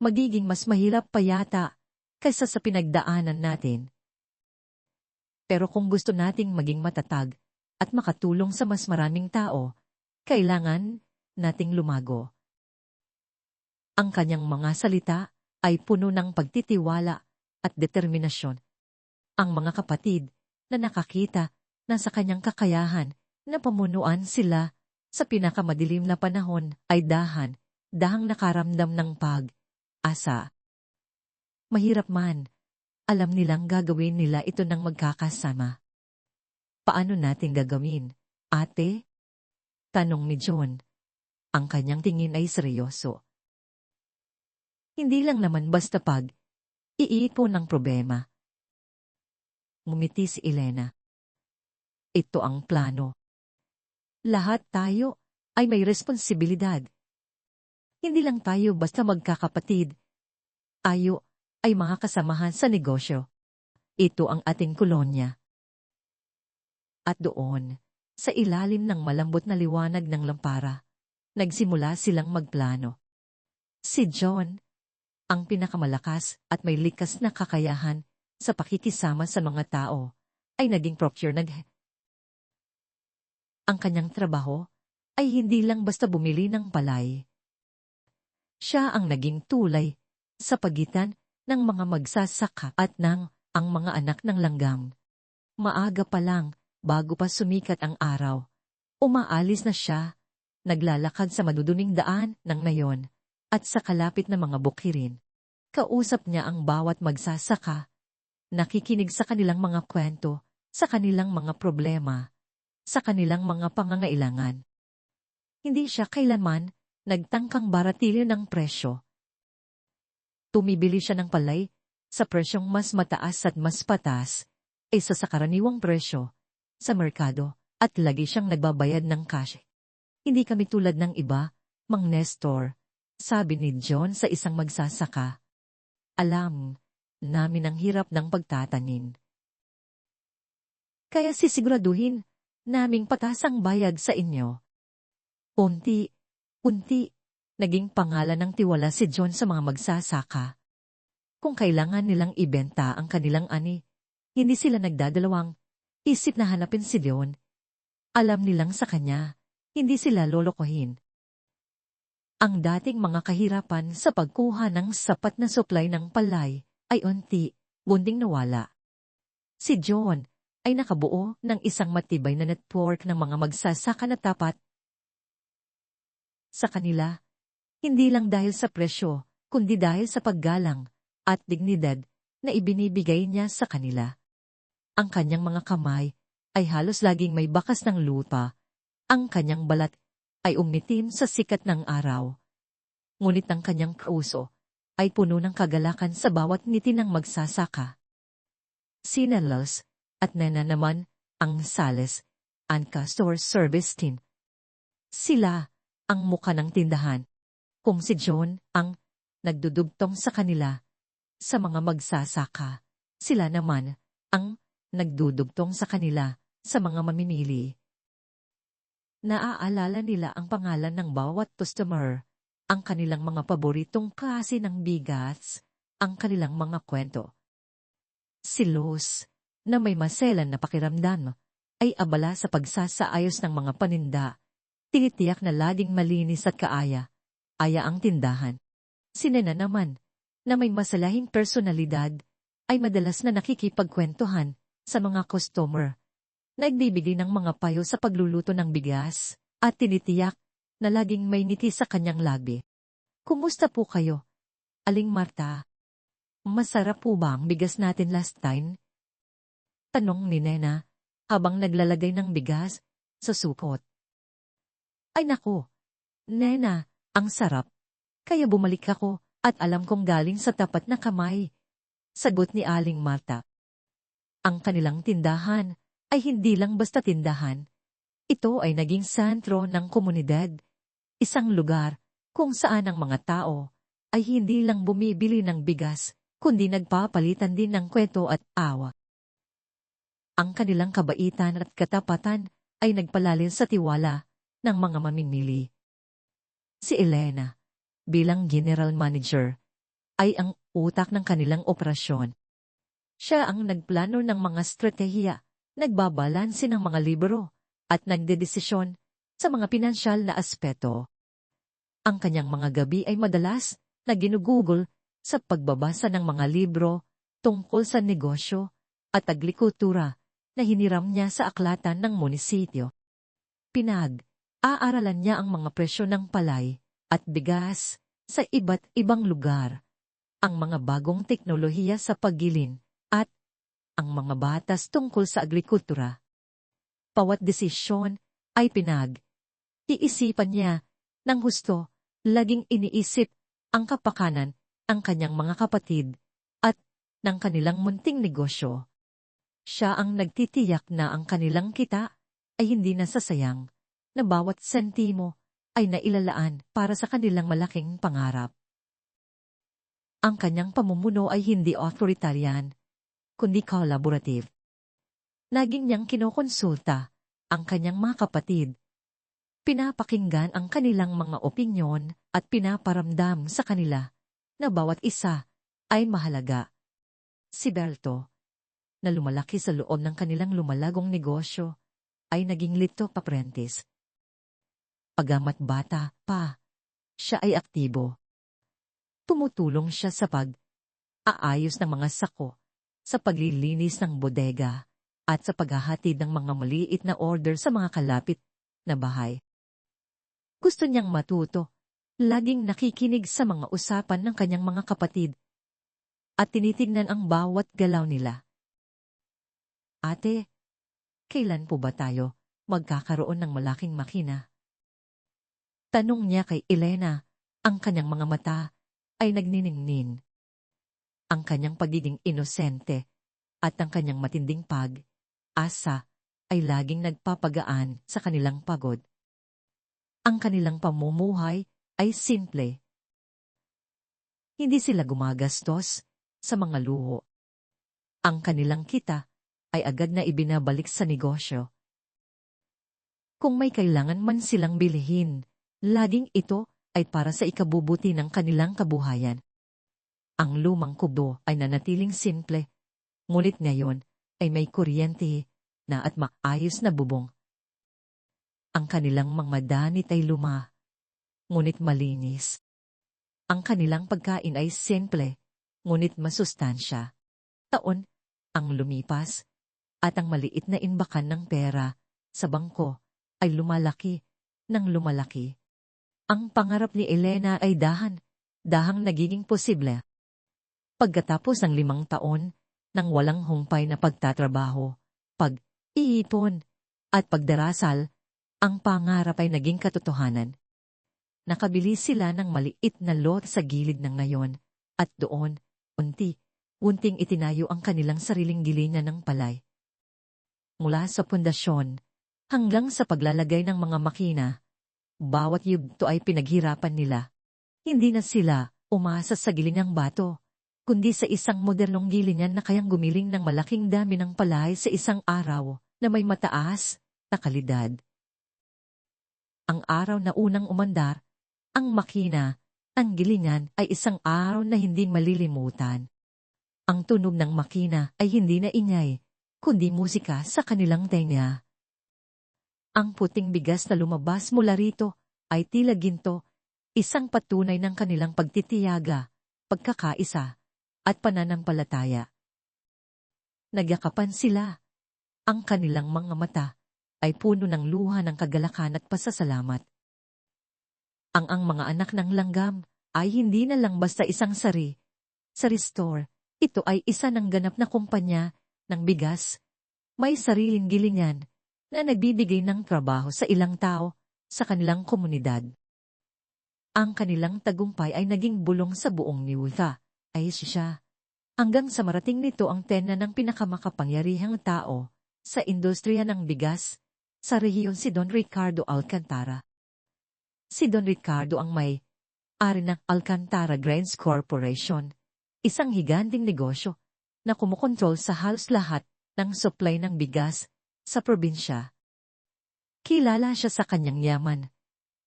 Magiging mas mahirap pa yata kaysa sa pinagdaanan natin. Pero kung gusto nating maging matatag at makatulong sa mas maraming tao, kailangan nating lumago. Ang kanyang mga salita ay puno ng pagtitiwala at determinasyon. Ang mga kapatid na nakakita na sa kanyang kakayahan na pamunuan sila sa pinakamadilim na panahon ay dahang nakaramdam ng pag-asa. Mahirap man, alam nilang gagawin nila ito ng magkakasama. Paano natin gagawin, ate? Tanong ni John. Ang kanyang tingin ay seryoso. Hindi lang naman basta iipon ng problema. Ngumiti si Elena. Ito ang plano. Lahat tayo ay may responsibilidad. Hindi lang tayo basta magkakapatid. Tayo ay mga kasamahan sa negosyo. Ito ang ating kolonya. At doon, sa ilalim ng malambot na liwanag ng lampara, nagsimula silang magplano. Si John, ang pinakamalakas at may likas na kakayahan sa pakikisama sa mga tao, ay naging procurement. Ang kanyang trabaho ay hindi lang basta bumili ng palay. Siya ang naging tulay sa pagitan ng mga magsasaka at ang mga anak ng langgam. Maaga pa lang, bago pa sumikat ang araw, umaalis na siya, naglalakad sa maduduning daan ng nayon, at sa kalapit na mga bukirin. Kausap niya ang bawat magsasaka, nakikinig sa kanilang mga kwento, sa kanilang mga problema, sa kanilang mga pangangailangan. Hindi siya kailanman nagtangkang baratilyo ng presyo. Tumibili siya ng palay sa presyong mas mataas at mas patas kaysa sa karaniwang presyo sa merkado at lagi siyang nagbabayad ng cash. Hindi kami tulad ng iba, Mang Nestor, sabi ni John sa isang magsasaka. Alam namin ang hirap ng pagtatanim. Kaya sisiguraduhin naming patas ang bayad sa inyo. Unti, naging pangalan ng tiwala si John sa mga magsasaka. Kung kailangan nilang ibenta ang kanilang ani, hindi sila nagdadalawang isip na hanapin si John. Alam nilang sa kanya, hindi sila lolokohin. Ang dating mga kahirapan sa pagkuha ng sapat na supply ng palay ay unti-unting nawala. Si John ay nakabuo ng isang matibay na network ng mga magsasaka na tapat sa kanila, hindi lang dahil sa presyo, kundi dahil sa paggalang at dignidad na ibinibigay niya sa kanila. Ang kanyang mga kamay ay halos laging may bakas ng lupa. Ang kanyang balat ay umitim sa sikat ng araw. Ngunit ang kanyang puso ay puno ng kagalakan sa bawat ngiti ng magsasaka. Si Nelos at Nena naman ang sales and customer service team. Sila ang muka ng tindahan. Kung si John ang nagdudugtong sa kanila sa mga magsasaka, sila naman ang nagdudugtong sa kanila sa mga mamimili. Naaalala nila ang pangalan ng bawat customer, ang kanilang mga paboritong klase ng bigas, ang kanilang mga kwento. Si Luz, na may maselan na pakiramdam, ay abala sa pagsasaayos ng mga paninda. Tinitiyak na laging malinis at kaaya-aya ang tindahan. Si Nena naman, na may masalahing personalidad, ay madalas na nakikipagkwentuhan sa mga customer. Nagbibigay ng mga payo sa pagluluto ng bigas, at tinitiyak na laging may ngiti sa kanyang labi. Kumusta po kayo, Aling Marta? Masarap po ba ang bigas natin last time? Tanong ni Nena, habang naglalagay ng bigas sa supot. Ay naku, Nena, ang sarap. Kaya bumalik ako at alam kong galing sa tapat na kamay. Sagot ni Aling Marta. Ang kanilang tindahan ay hindi lang basta tindahan. Ito ay naging sentro ng komunidad. Isang lugar kung saan ang mga tao ay hindi lang bumibili ng bigas, kundi nagpapalitan din ng kwento at awa. Ang kanilang kabaitan at katapatan ay nagpalalim sa tiwala ng mga mamimili. Si Elena, bilang general manager, ay ang utak ng kanilang operasyon. Siya ang nagplano ng mga estratehiya, nagbabalanse ng mga libro, at nagdedesisyon sa mga pinansyal na aspeto. Ang kanyang mga gabi ay madalas na ginugugol sa pagbabasa ng mga libro tungkol sa negosyo at agrikultura na hiniram niya sa aklatan ng munisipyo. Pinag-aaralan niya ang mga presyo ng palay at bigas sa iba't ibang lugar, ang mga bagong teknolohiya sa paggilin, at ang mga batas tungkol sa agrikultura. Bawat desisyon ay iisipan niya ng husto, laging iniisip ang kapakanan ng kanyang mga kapatid at ng kanilang munting negosyo. Siya ang nagtitiyak na ang kanilang kita ay hindi nasasayang, na bawat sentimo ay nailalaan para sa kanilang malaking pangarap. Ang kanyang pamumuno ay hindi authoritarian, kundi collaborative. Laging niyang kinokonsulta ang kanyang mga kapatid. Pinapakinggan ang kanilang mga opinyon at pinaparamdam sa kanila na bawat isa ay mahalaga. Si Berto, na lumalaki sa loob ng kanilang lumalagong negosyo, ay naging little apprentice. Pagamat bata pa, siya ay aktibo. Tumutulong siya sa pag-aayos ng mga sako, sa paglilinis ng bodega, at sa paghahatid ng mga maliit na order sa mga kalapit na bahay. Gusto niyang matuto, laging nakikinig sa mga usapan ng kanyang mga kapatid, at tinitignan ang bawat galaw nila. Ate, kailan po ba tayo magkakaroon ng malaking makina? Tanong niya kay Elena, ang kanyang mga mata ay nagniningning. Ang kanyang pagiging inosente at ang kanyang matinding pag-asa ay laging nagpapagaan sa kanilang pagod. Ang kanilang pamumuhay ay simple. Hindi sila gumagastos sa mga luho. Ang kanilang kita ay agad na ibinabalik sa negosyo. Kung may kailangan man silang bilhin, laging ito ay para sa ikabubuti ng kanilang kabuhayan. Ang lumang kubo ay nanatiling simple, ngunit ngayon ay may kuryente na at maayos na bubong. Ang kanilang mga danit ay luma, ngunit malinis. Ang kanilang pagkain ay simple, ngunit masustansya. Taon ang lumipas, at ang maliit na imbakan ng pera sa bangko ay lumalaki ng lumalaki. Ang pangarap ni Elena ay dahang nagiging posible. Pagkatapos ng 5 taon ng walang humpay na pagtatrabaho, pag-iipon, at pagdarasal, ang pangarap ay naging katotohanan. Nakabili sila ng maliit na lot sa gilid ng nayon, at doon, unti-unting itinayo ang kanilang sariling gilinan ng palay. Mula sa pundasyon hanggang sa paglalagay ng mga makina, bawat yugto ay pinaghirapan nila. Hindi na sila umasa sa gilingang bato, kundi sa isang modernong gilingan na kayang gumiling ng malaking dami ng palay sa isang araw na may mataas na kalidad. Ang araw na unang umandar, ang makina, ang gilingan ay isang araw na hindi malilimutan. Ang tunog ng makina ay hindi na ingay, kundi musika sa kanilang tenga. Ang puting bigas na lumabas mula rito ay tila ginto, isang patunay ng kanilang pagtitiyaga, pagkakaisa, at pananampalataya. Nagyakapan sila. Ang kanilang mga mata ay puno ng luha ng kagalakan at pasasalamat. Ang mga anak ng langgam ay hindi na lang basta isang sari store. Ito ay isa ng ganap na kumpanya ng bigas. May sariling gilingan na nagbibigay ng trabaho sa ilang tao sa kanilang komunidad. Ang kanilang tagumpay ay naging bulong sa buong Niuta, Asia. Hanggang sa marating nito ang tena ng pinakamakapangyarihang tao sa industriya ng bigas sa rehiyon, si Don Ricardo Alcantara. Si Don Ricardo ang may-ari ng Alcantara Grains Corporation, isang higanting negosyo na kumukontrol sa halos lahat ng supply ng bigas sa probinsya. Kilala siya sa kanyang yaman,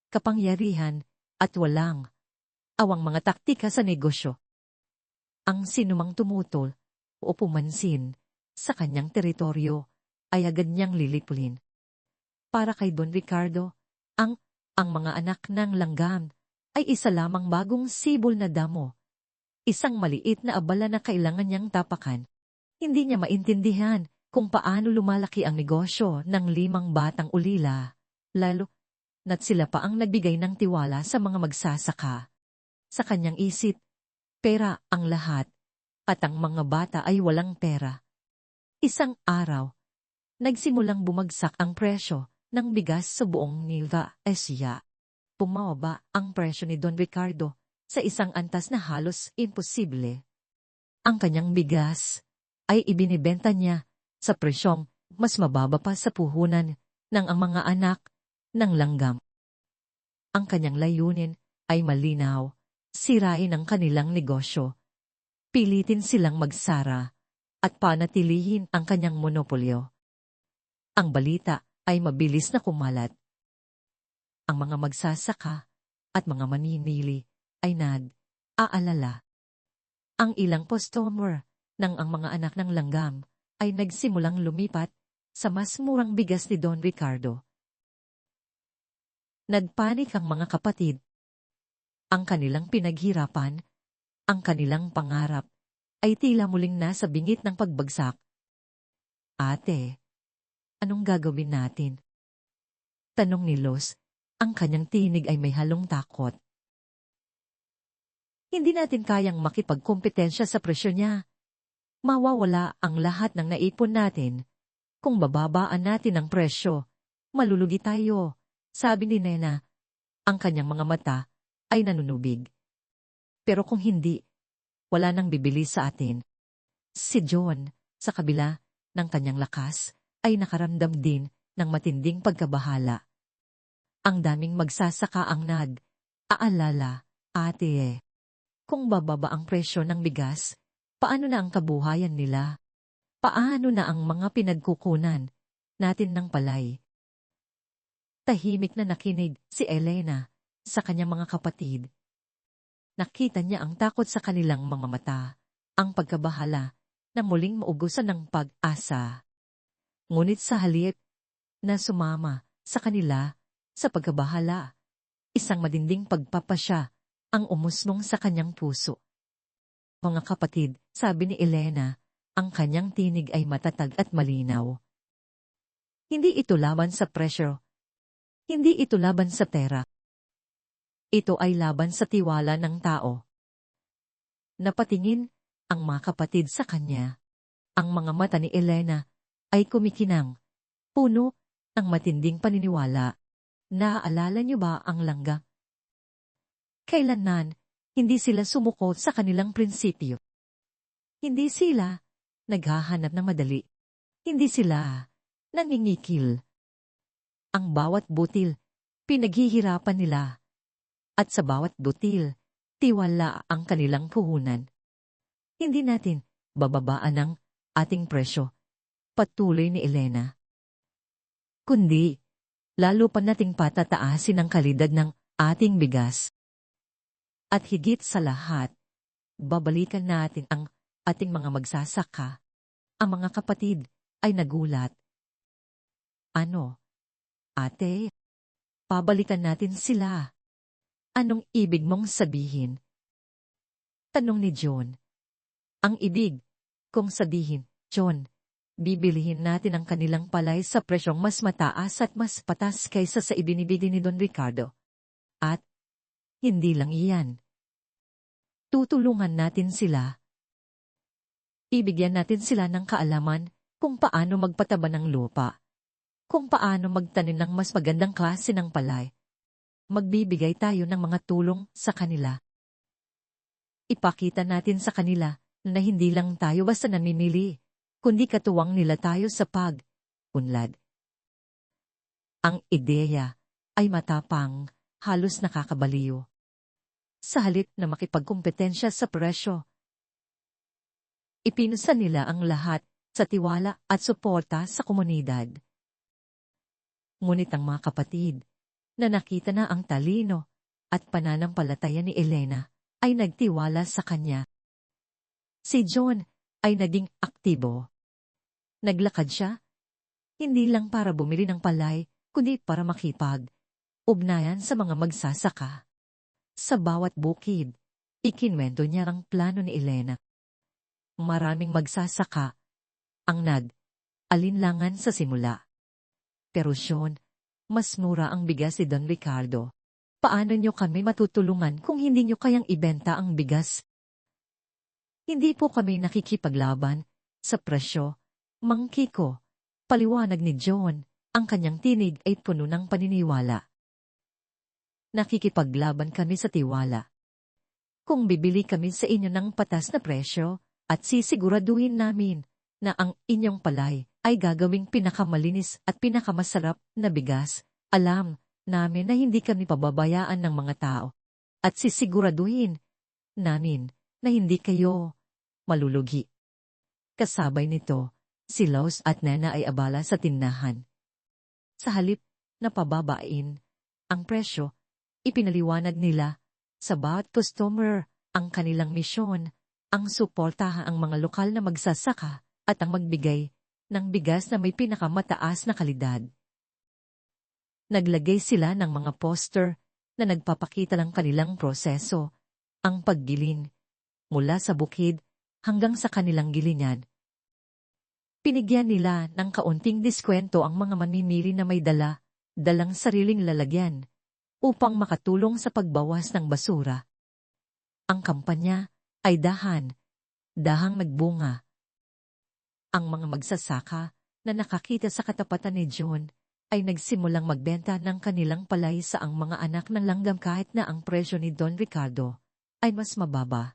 kapangyarihan, at walang awang mga taktika sa negosyo. Ang sinumang tumutol o pumansin sa kanyang teritoryo ay agad niyang lilipulin. Para kay Don Ricardo, ang mga anak ng langgam ay isa lamang bagong sibol na damo. Isang maliit na abala na kailangan niyang tapakan. Hindi niya maintindihan kung paano lumalaki ang negosyo ng 5 batang ulila, lalo na't sila pa ang nagbigay ng tiwala sa mga magsasaka. Sa kanyang isip, pera ang lahat, at ang mga bata ay walang pera. Isang araw, nagsimulang bumagsak ang presyo ng bigas sa buong Nueva Ecija. Bumaba ang presyo ni Don Ricardo sa isang antas na halos imposible. Ang kanyang bigas ay ibinibenta niya sa presyong mas mababa pa sa puhunan ng ang mga anak ng langgam. Ang kanyang layunin ay malinaw, sirain ang kanilang negosyo. Pilitin silang magsara at panatilihin ang kanyang monopolyo. Ang balita ay mabilis na kumalat. Ang mga magsasaka at mga maninili ay nag-aalala. Ang ilang customer ng ang mga anak ng langgam ay nagsimulang lumipat sa mas murang bigas ni Don Ricardo. Nagpanik ang mga kapatid. Ang kanilang pinaghirapan, ang kanilang pangarap, ay tila muling nasa bingit ng pagbagsak. Ate, anong gagawin natin? Tanong ni Los, ang kanyang tinig ay may halong takot. Hindi natin kayang makipagkompetensya sa presyo niya. Mawawala ang lahat ng naipon natin. Kung bababaan natin ang presyo, malulugi tayo, sabi ni Nena. Ang kanyang mga mata ay nanunubig. Pero kung hindi, wala nang bibili sa atin. Si John, sa kabila ng kanyang lakas, ay nakaramdam din ng matinding pagkabahala. Ang daming magsasaka ang aalala, ate, kung bababa ang presyo ng bigas, paano na ang kabuhayan nila? Paano na ang mga pinagkukunan natin ng palay? Tahimik na nakinig si Elena sa kanyang mga kapatid. Nakita niya ang takot sa kanilang mga mata, ang pagkabahala na muling maugusan ng pag-asa. Ngunit sa halip na sumama sa kanila sa pagkabahala, isang madinding pagpapasya ang umusbong sa kanyang puso. Mga kapatid, sabi ni Elena, ang kanyang tinig ay matatag at malinaw. Hindi ito laban sa presyo. Hindi ito laban sa pera. Ito ay laban sa tiwala ng tao. Napatingin ang mga kapatid sa kanya. Ang mga mata ni Elena ay kumikinang, puno ng matinding paniniwala. Naaalala niyo ba ang langga? Kailanman, hindi sila sumuko sa kanilang prinsipyo. Hindi sila naghahanap ng madali. Hindi sila nangingikil. Ang bawat butil, pinaghihirapan nila. At sa bawat butil, tiwala ang kanilang puhunan. Hindi natin bababaan ang ating presyo, patuloy ni Elena. Kundi, lalo pa nating patataasin ang kalidad ng ating bigas. At higit sa lahat, babalikan natin ang ating mga magsasaka, ang mga kapatid ay nagulat. Ano? Ate, pabalikan natin sila. Anong ibig mong sabihin? Tanong ni John. Ang ibig kong sabihin, John, bibilihin natin ang kanilang palay sa presyong mas mataas at mas patas kaysa sa ibinibigay ni Don Ricardo. At, hindi lang iyan. Tutulungan natin sila. Ibigyan natin sila ng kaalaman kung paano magpataba ng lupa, kung paano magtanim ng mas magandang klase ng palay. Magbibigay tayo ng mga tulong sa kanila. Ipakita natin sa kanila na hindi lang tayo basta namimili, kundi katuwang nila tayo sa pag-unlad. Ang ideya ay matapang, halos nakakabaliw. Sa halip na makipagkumpetensya sa presyo, ipinusa nila ang lahat sa tiwala at suporta sa komunidad. Ngunit ang mga kapatid, na nakita na ang talino at pananampalataya ni Elena, ay nagtiwala sa kanya. Si John ay naging aktibo. Naglakad siya, hindi lang para bumili ng palay, kundi para makipag-ugnayan sa mga magsasaka. Sa bawat bukid, ikinwento niya ang plano ni Elena. Maraming magsasaka ang nag-alinlangan sa simula. Pero Sean, mas mura ang bigas ni Don Ricardo. Paano niyo kami matutulungan kung hindi niyo kayang ibenta ang bigas? Hindi po kami nakikipaglaban sa presyo, Mang Kiko. Paliwanag ni John, ang kanyang tinig ay puno ng paniniwala. Nakikipaglaban kami sa tiwala. Kung bibili kami sa inyo ng patas na presyo, at sisiguraduhin namin na ang inyong palay ay gagawing pinakamalinis at pinakamasarap na bigas, alam namin na hindi kami pababayaan ng mga tao. At sisiguraduhin namin na hindi kayo malulugi. Kasabay nito, si Laos at Nena ay abala sa tindahan. Sa halip na pababain ang presyo, ipinaliwanag nila sa bawat customer ang kanilang misyon, ang suportahan ang mga lokal na magsasaka at ang magbigay ng bigas na may pinakamataas na kalidad. Naglagay sila ng mga poster na nagpapakita ng kanilang proseso, ang paggiling, mula sa bukid hanggang sa kanilang gilingan. Pinigyan nila ng kaunting diskwento ang mga mamimili na may dalang sariling lalagyan upang makatulong sa pagbawas ng basura. Ang kampanya ay dahang nagbunga. Ang mga magsasaka na nakakita sa katapatan ni John ay nagsimulang magbenta ng kanilang palay sa ang mga anak ng langgam kahit na ang presyo ni Don Ricardo ay mas mababa.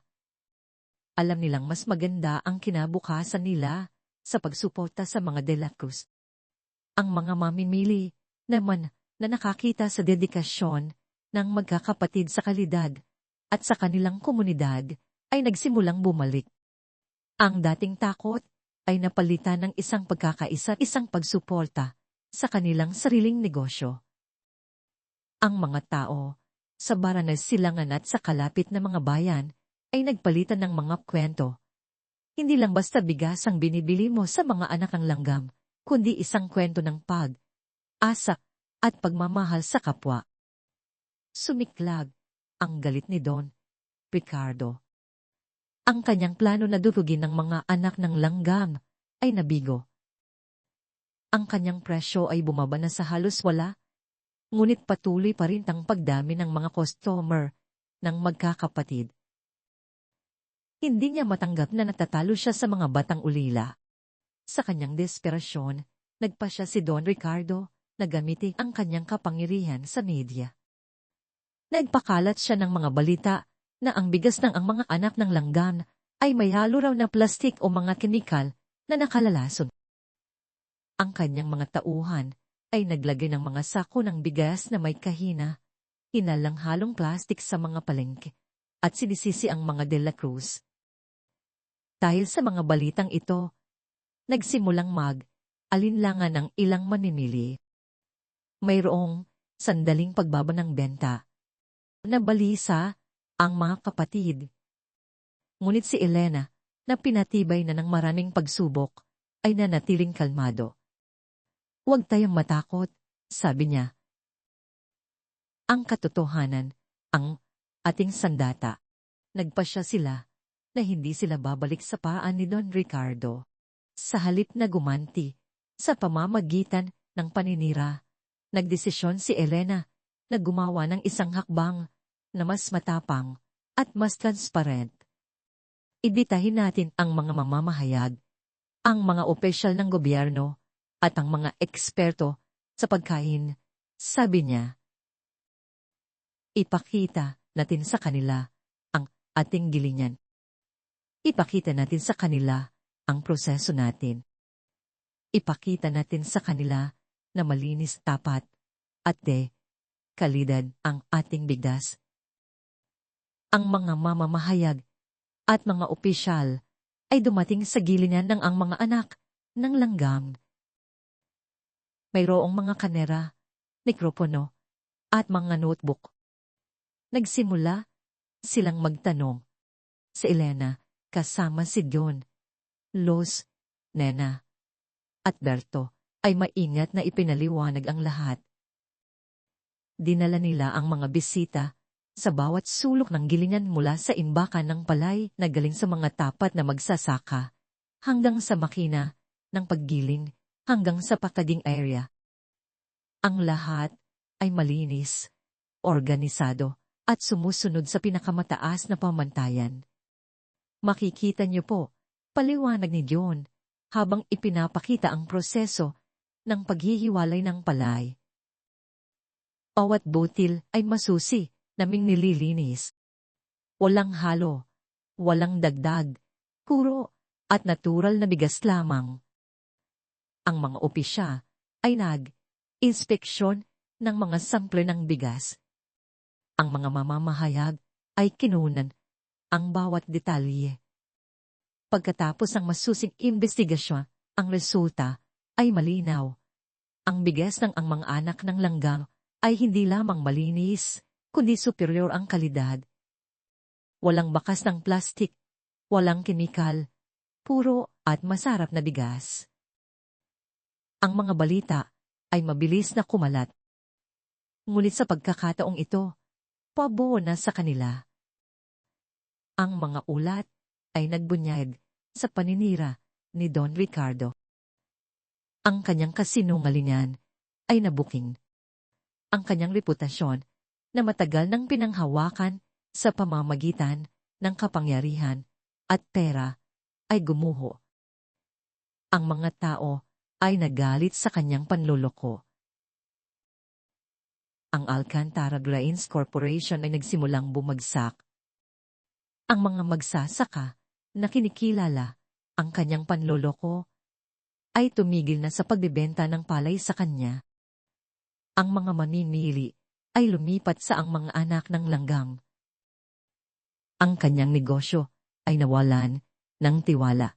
Alam nilang mas maganda ang kinabukasan nila sa pagsuporta sa mga De La Cruz. Ang mga mamimili naman na nakakita sa dedikasyon ng magkakapatid sa kalidad at sa kanilang komunidad ay nagsimulang bumalik. Ang dating takot ay napalitan ng isang pagkakaisa at isang pagsuporta sa kanilang sariling negosyo. Ang mga tao sa Baranas, Silangan at sa kalapit na mga bayan ay nagpalitan ng mga kwento. Hindi lang basta bigas ang binibili mo sa mga anak ng langgam, kundi isang kwento ng pag-asa at pagmamahal sa kapwa. Sumiklag ang galit ni Don Ricardo. Ang kanyang plano na durugin ng mga anak ng langgam ay nabigo. Ang kanyang presyo ay bumaba na sa halos wala, ngunit patuloy pa rin ang pagdami ng mga customer ng magkakapatid. Hindi niya matanggap na natatalo siya sa mga batang ulila. Sa kanyang desperasyon, nagpasya si Don Ricardo na gamitin ang kanyang kapangyarihan sa media. Nagpakalat siya ng mga balita na ang bigas ng ang mga anak ng langgam ay may halo raw na plastik o mga kemikal na nakalalason. Ang kanyang mga tauhan ay naglagay ng mga sako ng bigas na may kahina, hinalang halong plastik sa mga palengke, at sinisisi ang mga De La Cruz. Dahil sa mga balitang ito, nagsimulang mag-alinlangan ng ilang mamimili. Mayroong sandaling pagbaba ng benta. Nabalisa ang mga kapatid. Ngunit si Elena, na pinatibay na ng maraming pagsubok, ay nanatiling kalmado. "Huwag tayong matakot," sabi niya. "Ang katotohanan, ang ating sandata." Nagpasya sila na hindi sila babalik sa paan ni Don Ricardo. Sa halip na gumanti sa pamamagitan ng paninira, nagdesisyon si Elena na gumawa ng isang hakbang na mas matapang at mas transparent. Ibitahin natin ang mga mamamahayag, ang mga opisyal ng gobyerno, at ang mga eksperto sa pagkain, sabi niya. Ipakita natin sa kanila ang ating gilingan. Ipakita natin sa kanila ang proseso natin. Ipakita natin sa kanila na malinis, tapat, at kalidad ang ating bigdas. Ang mga mamamahayag at mga opisyal ay dumating sa gilinan ng ang mga anak ng langgam. Mayroong mga kamera, mikropono, at mga notebook. Nagsimula silang magtanong. Si Elena, kasama si John, Los, Nena, at Berto, ay maingat na ipinaliwanag ang lahat. Dinala nila ang mga bisita sa bawat sulok ng gilingan mula sa imbakan ng palay na galing sa mga tapat na magsasaka, hanggang sa makina ng paggiling, hanggang sa packaging area. Ang lahat ay malinis, organisado, at sumusunod sa pinakamataas na pamantayan. Makikita niyo po, paliwanag ni John, habang ipinapakita ang proseso ng paghihiwalay ng palay. Bawat butil ay masusi naming nililinis. Walang halo, walang dagdag, puro at natural na bigas lamang. Ang mga opisya ay nag-inspeksyon ng mga sample ng bigas. Ang mga mamamahayag ay kinunan ang bawat detalye. Pagkatapos ng masusing investigasyon, ang resulta ay malinaw. Ang bigas ng ang mga anak ng langgang ay hindi lamang malinis, kundi superior ang kalidad. Walang bakas ng plastik, walang kemikal, puro at masarap na bigas. Ang mga balita ay mabilis na kumalat. Ngunit sa pagkakataong ito, pabuo na sa kanila. Ang mga ulat ay nagbunyag sa paninira ni Don Ricardo. Ang kanyang kasinungalingan ay nabuking. Ang kanyang reputasyon na matagal nang pinanghawakan sa pamamagitan ng kapangyarihan at pera ay gumuho. Ang mga tao ay nagalit sa kanyang panloloko. Ang Alcantara Grains Corporation ay nagsimulang bumagsak. Ang mga magsasaka na kinikilala ang kanyang panloloko ay tumigil na sa pagbebenta ng palay sa kanya. Ang mga mamimili ay lumipat sa ang mga anak ng langgang. Ang kanyang negosyo ay nawalan ng tiwala.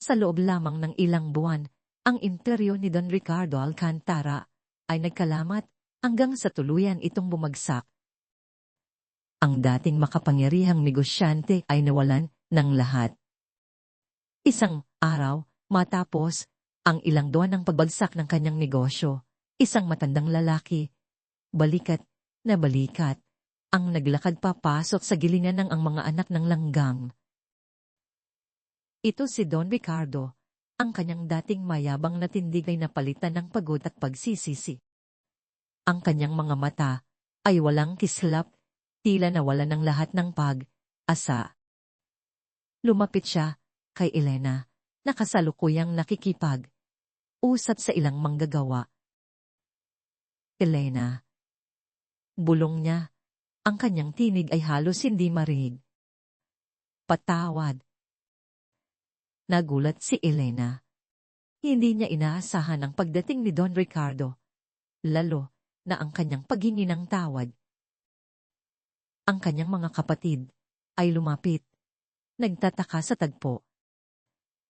Sa loob lamang ng ilang buwan, ang imperyo ni Don Ricardo Alcantara ay nagkalamat hanggang sa tuluyan itong bumagsak. Ang dating makapangyarihang negosyante ay nawalan ng lahat. Isang araw, matapos ang ilang buwan ng pagbagsak ng kanyang negosyo, isang matandang lalaki, balikat na balikat, ang naglakad papasok sa gilingan ng ang mga anak ng langgang. Ito si Don Ricardo, ang kanyang dating mayabang na tindig ay napalitan ng pagod at pagsisisi. Ang kanyang mga mata ay walang kislap, tila nawala ng lahat ng pag-asa. Lumapit siya kay Elena, na kasalukuyang nakikipag-usap sa ilang manggagawa. Elena. Bulong niya, ang kanyang tinig ay halos hindi marinig. Patawad. Nagulat si Elena. Hindi niya inaasahan ang pagdating ni Don Ricardo, lalo na ang kanyang paghingi ng tawad. Ang kanyang mga kapatid ay lumapit, nagtataka sa tagpo.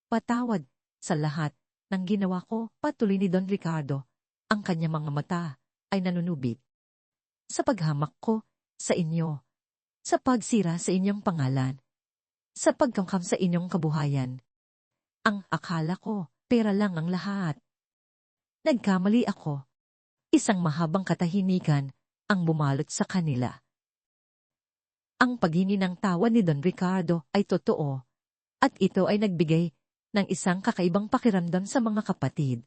Patawad sa lahat ng ginawa ko, patuloy ni Don Ricardo. Ang kanyang mga mata ay nanunubik. Sa paghamak ko sa inyo, sa pagsira sa inyong pangalan, sa pagkangkam sa inyong kabuhayan. Ang akala ko Pera lang ang lahat. Nagkamali ako. Isang mahabang katahimikan ang bumalot sa kanila. Ang paghingi ng tawa ni Don Ricardo ay totoo, at ito ay nagbigay ng isang kakaibang pakiramdam sa mga kapatid.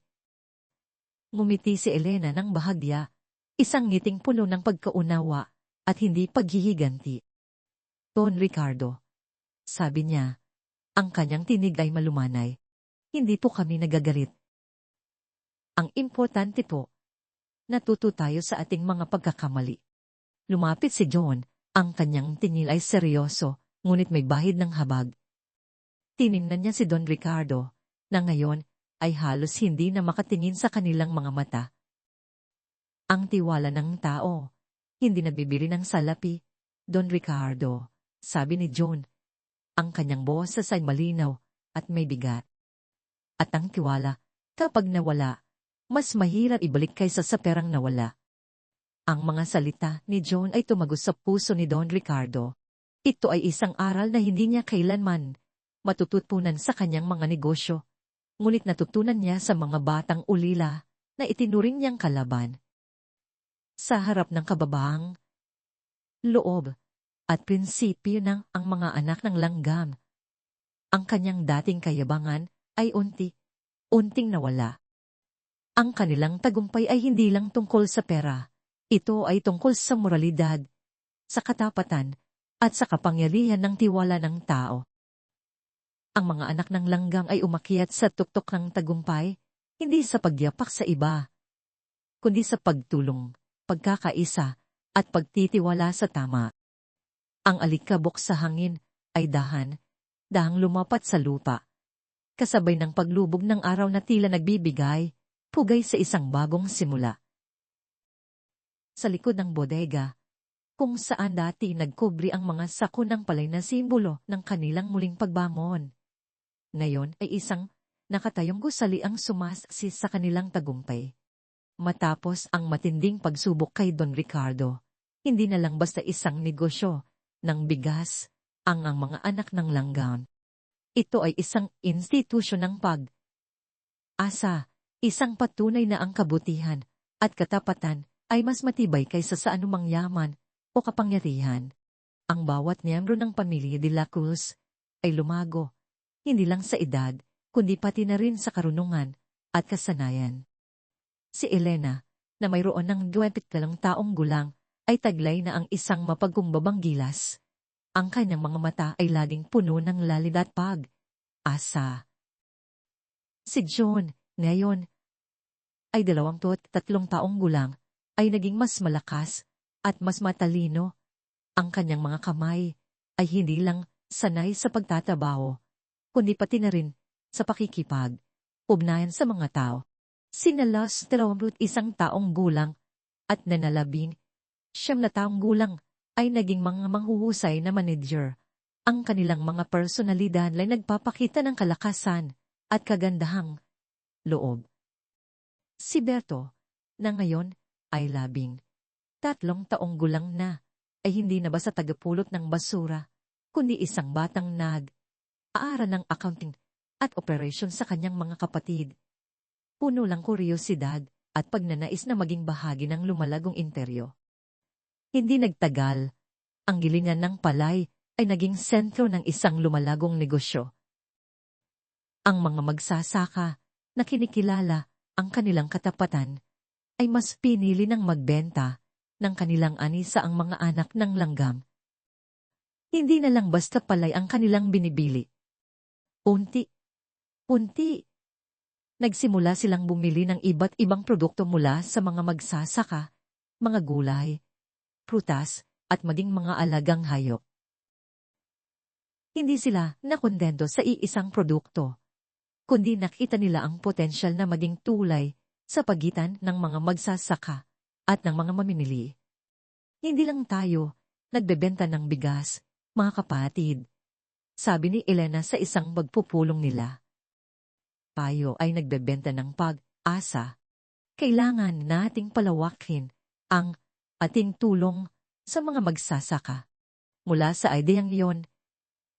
Ngumiti si Elena ng bahagya, isang ngiting puno ng pagkaunawa at hindi paghihiganti. Don Ricardo, sabi niya, ang kanyang tinig ay malumanay. Hindi po kami nagagalit. Ang importante po, natuto tayo sa ating mga pagkakamali. Lumapit si John, ang kanyang tingin ay seryoso, ngunit may bahid ng habag. Tiningnan niya si Don Ricardo, na ngayon ay halos hindi na makatingin sa kanilang mga mata. Ang tiwala ng tao, hindi nabibili ng salapi, Don Ricardo, sabi ni John. Ang kanyang boses ay malinaw at may bigat. At ang tiwala, kapag nawala, mas mahirap ibalik kaysa sa perang nawala. Ang mga salita ni John ay tumagos sa puso ni Don Ricardo. Ito ay isang aral na hindi niya kailanman matututunan sa kanyang mga negosyo, ngunit natutunan niya sa mga batang ulila na itinuring niyang kalaban. Sa harap ng kababaang loob at prinsipyo ng ang mga anak ng langgam, ang kanyang dating kayabangan ay unting nawala. Ang kanilang tagumpay ay hindi lang tungkol sa pera. Ito ay tungkol sa moralidad, sa katapatan, at sa kapangyarihan ng tiwala ng tao. Ang mga anak ng langgam ay umakyat sa tuktok ng tagumpay, hindi sa pagyapak sa iba, kundi sa pagtulong, pagkakaisa, at pagtitiwala sa tama. Ang alikabok sa hangin ay dahang lumapat sa lupa. Kasabay ng paglubog ng araw na tila nagbibigay, pugay sa isang bagong simula. Sa likod ng bodega, kung saan dati nagkubri ang mga sako ng palay na simbolo ng kanilang muling pagbangon. Ngayon ay isang nakatayong gusali ang sumasis sa kanilang tagumpay. Matapos ang matinding pagsubok kay Don Ricardo, hindi na lang basta isang negosyo ng bigas ang mga anak ng langgam. Ito ay isang institusyon ng pag-asa, isang patunay na ang kabutihan at katapatan ay mas matibay kaysa sa anumang yaman o kapangyarihan. Ang bawat miyembro ng pamilya de la Cruz ay lumago, hindi lang sa edad, kundi pati na rin sa karunungan at kasanayan. Si Elena, na mayroon ng 20 taong gulang, ay taglay na ang isang mapagkumbabang gilas. Ang kanyang mga mata ay laging puno ng lalid at pag-asa. Si John, ngayon, ay 23 taong gulang, ay naging mas malakas at mas matalino. Ang kanyang mga kamay ay hindi lang sanay sa pagtatabaho, kundi pati na rin sa pakikipag-ugnayan sa mga tao. Sina Los 21 taong gulang at nanalabing 9 taong gulang ay naging mga manghuhusay na manager. Ang kanilang mga personalidad ay nagpapakita ng kalakasan at kagandahang loob. Si Berto, na ngayon ay 13 taong gulang na, ay hindi na basta tagapulot ng basura, kundi isang batang aaral ng accounting at operation sa kanyang mga kapatid. Puno lang kuryosidad at pagnanais na maging bahagi ng lumalagong imperyo. Hindi nagtagal, ang gilingan ng palay ay naging sentro ng isang lumalagong negosyo. Ang mga magsasaka na kinikilala ang kanilang katapatan ay mas pinili ng magbenta ng kanilang ani sa ang mga anak ng langgam. Hindi na lang basta palay ang kanilang binibili. Unti, nagsimula silang bumili ng iba't ibang produkto mula sa mga magsasaka, mga gulay, prutas, at maging mga alagang hayop. Hindi sila nakontento sa iisang produkto, kundi nakita nila ang potensyal na maging tulay sa pagitan ng mga magsasaka at ng mga mamimili. Hindi lang tayo nagbebenta ng bigas, mga kapatid, sabi ni Elena sa isang magpupulong nila. Tayo ay nagbebenta ng pag-asa. Kailangan nating palawakin ang ating tulong sa mga magsasaka. Mula sa ideyang iyon,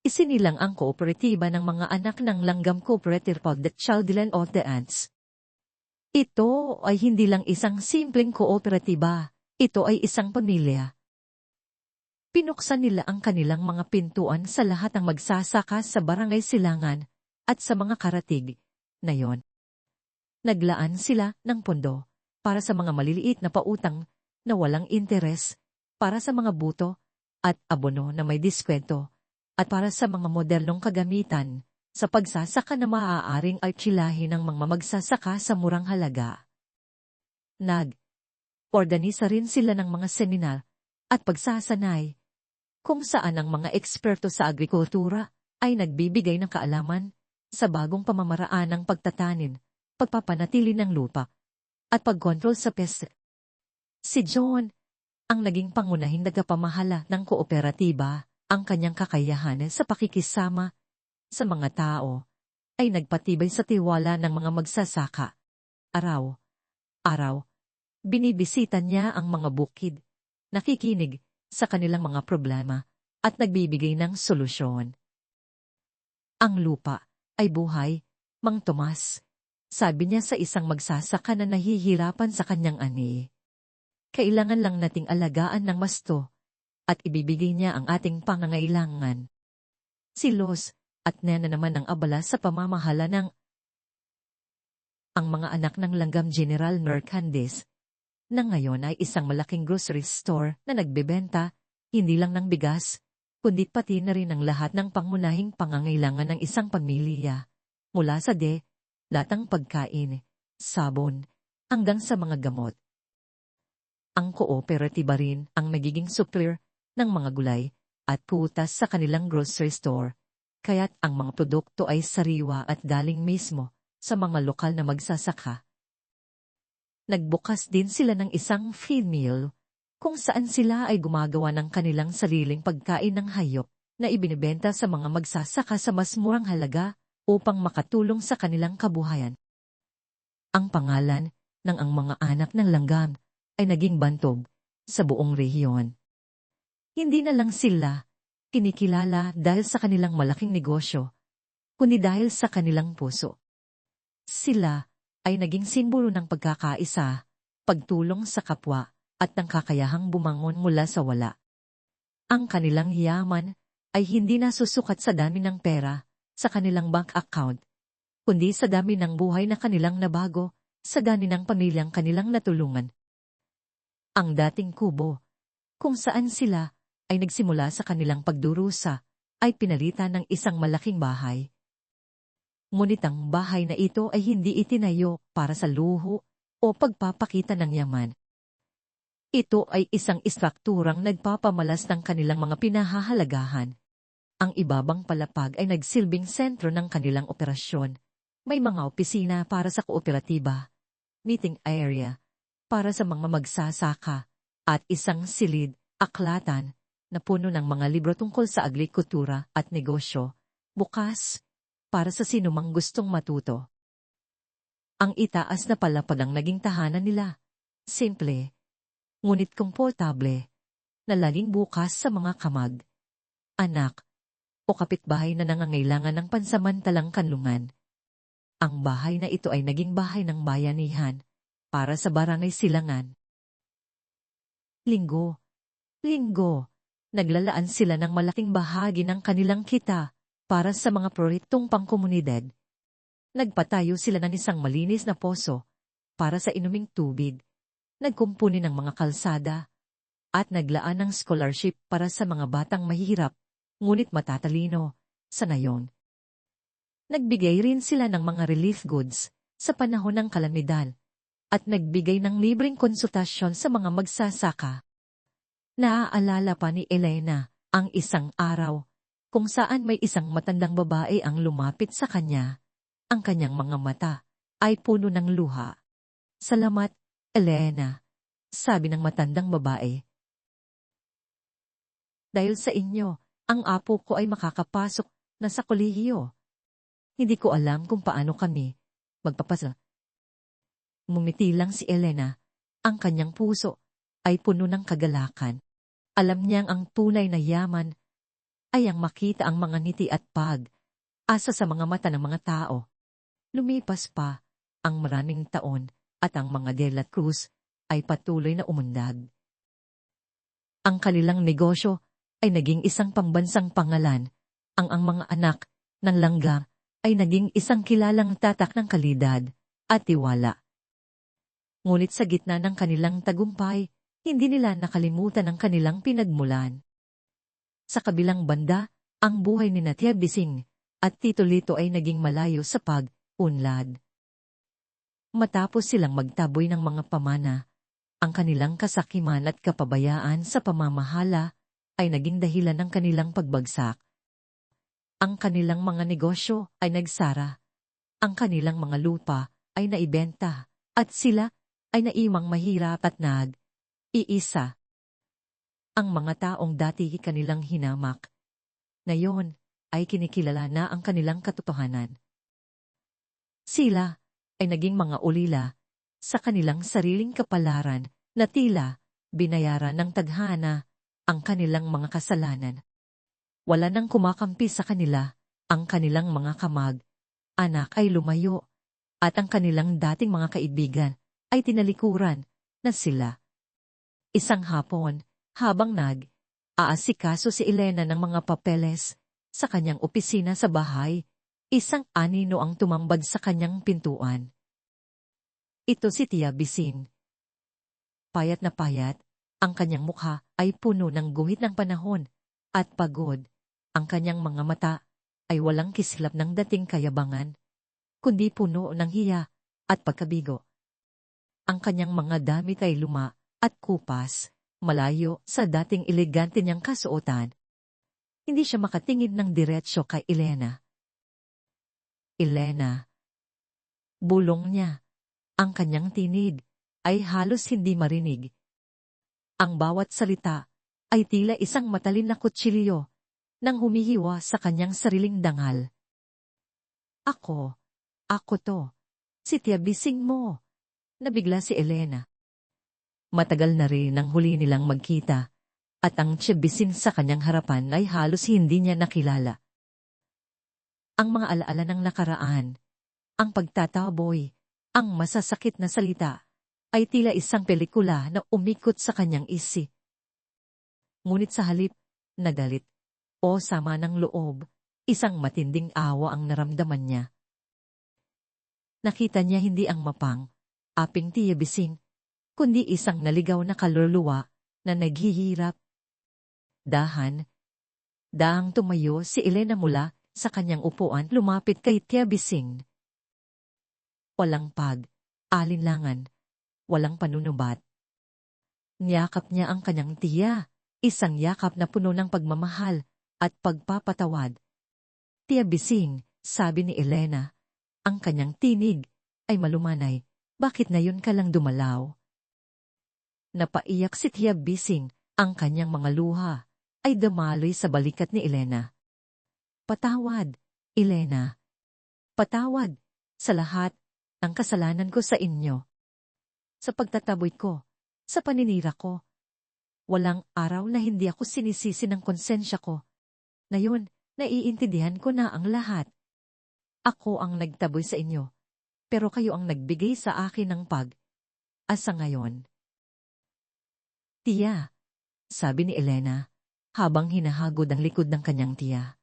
Isinilang ang kooperatiba ng mga anak ng Langgam Cooperative of the Children of the Ants. Ito ay hindi lang isang simpleng kooperatiba, ito ay isang pamilya. Pinuksan nila ang kanilang mga pintuan sa lahat ng magsasaka sa barangay Silangan at sa mga karatig na yon. Naglaan sila ng pondo para sa mga maliliit na pautang na walang interes, para sa mga buto at abono na may diskwento, at para sa mga modernong kagamitan sa pagsasaka na maaaring archilahin ng mga magsasaka sa murang halaga. Organisa rin sila ng mga seminar at pagsasanay kung saan ang mga eksperto sa agrikultura ay nagbibigay ng kaalaman sa bagong pamamaraan ng pagtatanim, pagpapanatili ng lupa, at pagkontrol sa pest. Si John, ang naging pangunahing tagapamahala ng kooperatiba, ang kanyang kakayahan sa pakikisama sa mga tao ay nagpatibay sa tiwala ng mga magsasaka. Araw-araw, binibisita niya ang mga bukid, nakikinig sa kanilang mga problema at nagbibigay ng solusyon. Ang lupa ay buhay, Mang Tomas, sabi niya sa isang magsasaka na nahihirapan sa kanyang ani. Kailangan lang nating alagaan ng masto at ibibigay niya ang ating pangangailangan. Si Los at Nena naman ang abala sa pamamahala ng ang mga anak ng Langgam General Merchandise, na ngayon ay isang malaking grocery store na nagbebenta, hindi lang ng bigas, kundi pati na rin ang lahat ng pangunahing pangangailangan ng isang pamilya, mula sa latang pagkain, sabon, hanggang sa mga gamot. Ang kooperatiba rin ang nagiging supplier ng mga gulay at putas sa kanilang grocery store, kaya't ang mga produkto ay sariwa at galing mismo sa mga lokal na magsasaka. Nagbukas din sila ng isang feed mill, kung saan sila ay gumagawa ng kanilang sariling pagkain ng hayop na ibinibenta sa mga magsasaka sa mas murang halaga upang makatulong sa kanilang kabuhayan. Ang pangalan ng ang mga anak ng Langgam ay naging bantog sa buong rehiyon. Hindi na lang sila kinikilala dahil sa kanilang malaking negosyo, kundi dahil sa kanilang puso. Sila ay naging simbolo ng pagkakaisa, pagtulong sa kapwa, at ng kakayahang bumangon mula sa wala. Ang kanilang yaman ay hindi nasusukat sa dami ng pera sa kanilang bank account, kundi sa dami ng buhay na kanilang nabago, sa dami ng pamilyang kanilang natulungan. Ang dating kubo, kung saan sila ay nagsimula sa kanilang pagdurusa, ay pinalitan ng isang malaking bahay. Ngunit ang bahay na ito ay hindi itinayo para sa luho o pagpapakita ng yaman. Ito ay isang istrukturang nagpapamalas ng kanilang mga pinahahalagahan. Ang ibabang palapag ay nagsilbing sentro ng kanilang operasyon. May mga opisina para sa kooperatiba, meeting area para sa mga magsasaka, at isang silid, aklatan, na puno ng mga libro tungkol sa agrikultura at negosyo, bukas para sa sinumang gustong matuto. Ang itaas na palapag ang naging tahanan nila. Simple, ngunit komportable, na laging bukas sa mga kamag, anak, o kapitbahay na nangangailangan ng pansamantalang kanlungan. Ang bahay na ito ay naging bahay ng bayanihan para sa barangay Silangan. Linggo, naglalaan sila ng malaking bahagi ng kanilang kita para sa mga proyektong pangkomunidad. Nagpatayo sila ng isang malinis na poso para sa inuming tubig, nagkumpuni ng mga kalsada, at naglaan ng scholarship para sa mga batang mahihirap, ngunit matatalino, sa nayon. Nagbigay rin sila ng mga relief goods sa panahon ng kalamidad, at nagbigay ng libreng konsultasyon sa mga magsasaka. Naaalala pa ni Elena ang isang araw kung saan may isang matandang babae ang lumapit sa kanya. Ang kanyang mga mata ay puno ng luha. "Salamat, Elena," sabi ng matandang babae. "Dahil sa inyo, ang apo ko ay makakapasok na sa kolehiyo. Hindi ko alam kung paano kami magpapasa." Ngumiti lang si Elena. Ang kanyang puso ay puno ng kagalakan. Alam niyang ang tunay na yaman ay ang makita ang mga ngiti at pag-asa sa mga mata ng mga tao. Lumipas pa ang maraming taon at ang mga De La Cruz ay patuloy na umunlad. Ang kanilang negosyo ay naging isang pambansang pangalan. Ang mga anak ng langgam ay naging isang kilalang tatak ng kalidad at tiwala. Ngunit sa gitna ng kanilang tagumpay, hindi nila nakalimutan ang kanilang pinagmulan. Sa kabilang banda, ang buhay ni Tia Bising at Tito Lito ay naging malayo sa pag-unlad. Matapos silang magtaboy ng mga pamana, ang kanilang kasakiman at kapabayaan sa pamamahala ay naging dahilan ng kanilang pagbagsak. Ang kanilang mga negosyo ay nagsara, ang kanilang mga lupa ay naibenta, at sila ay naimang mahirap at nag-iisa. Ang mga taong dati kanilang hinamak, ngayon ay kinikilala na ang kanilang katotohanan. Sila ay naging mga ulila sa kanilang sariling kapalaran na tila binayaran ng tadhana ang kanilang mga kasalanan. Wala nang kumakampi sa kanila, ang kanilang mga kamag-anak ay lumayo, at ang kanilang dating mga kaibigan ay tinalikuran na sila. Isang hapon, habang nag-aasikaso si Elena ng mga papeles sa kanyang opisina sa bahay, isang anino ang tumambad sa kanyang pintuan. Ito si Tia Bising. Payat na payat, ang kanyang mukha ay puno ng guhit ng panahon at pagod. Ang kanyang mga mata ay walang kislap ng dating kayabangan, kundi puno ng hiya at pagkabigo. Ang kanyang mga damit ay luma at kupas, malayo sa dating elegante niyang kasuotan. Hindi siya makatingin ng diretsyo kay Elena. Elena. Bulong niya. Ang kanyang tinig ay halos hindi marinig. Ang bawat salita ay tila isang matalin na kutsilyo nang humihiwa sa kanyang sariling dangal. Ako to. Si Tia Bising mo. Nabigla si Elena. Matagal na rin ang huli nilang magkita, at ang Tia Bising sa kanyang harapan ay halos hindi niya nakilala. Ang mga alaala ng nakaraan, ang pagtataboy, ang masasakit na salita, ay tila isang pelikula na umikot sa kanyang isip. Ngunit sa halip, nagalit, o sama ng loob, isang matinding awa ang naramdaman niya. Nakita niya hindi ang aping Tia Bising, kundi isang naligaw na kaluluwa na naghihirap. Dahang tumayo si Elena mula sa kanyang upuan, lumapit kay Tia Bising. Walang alinlangan, walang panunubat. Niyakap niya ang kanyang tiya, isang yakap na puno ng pagmamahal at pagpapatawad. Tia Bising, sabi ni Elena, ang kanyang tinig ay malumanay, bakit ngayon ka lang dumalaw? Napaiyak si Tia Bising, ang kanyang mga luha ay damaloy sa balikat ni Elena. Patawad, Elena. Patawad sa lahat ng kasalanan ko sa inyo. Sa pagtataboy ko, sa paninira ko. Walang araw na hindi ako sinisisi ng konsensya ko. Ngayon, naiintindihan ko na ang lahat. Ako ang nagtaboy sa inyo, pero kayo ang nagbigay sa akin ng pag-asa ngayon. Tiya, sabi ni Elena, habang hinahagod ang likod ng kanyang tiya.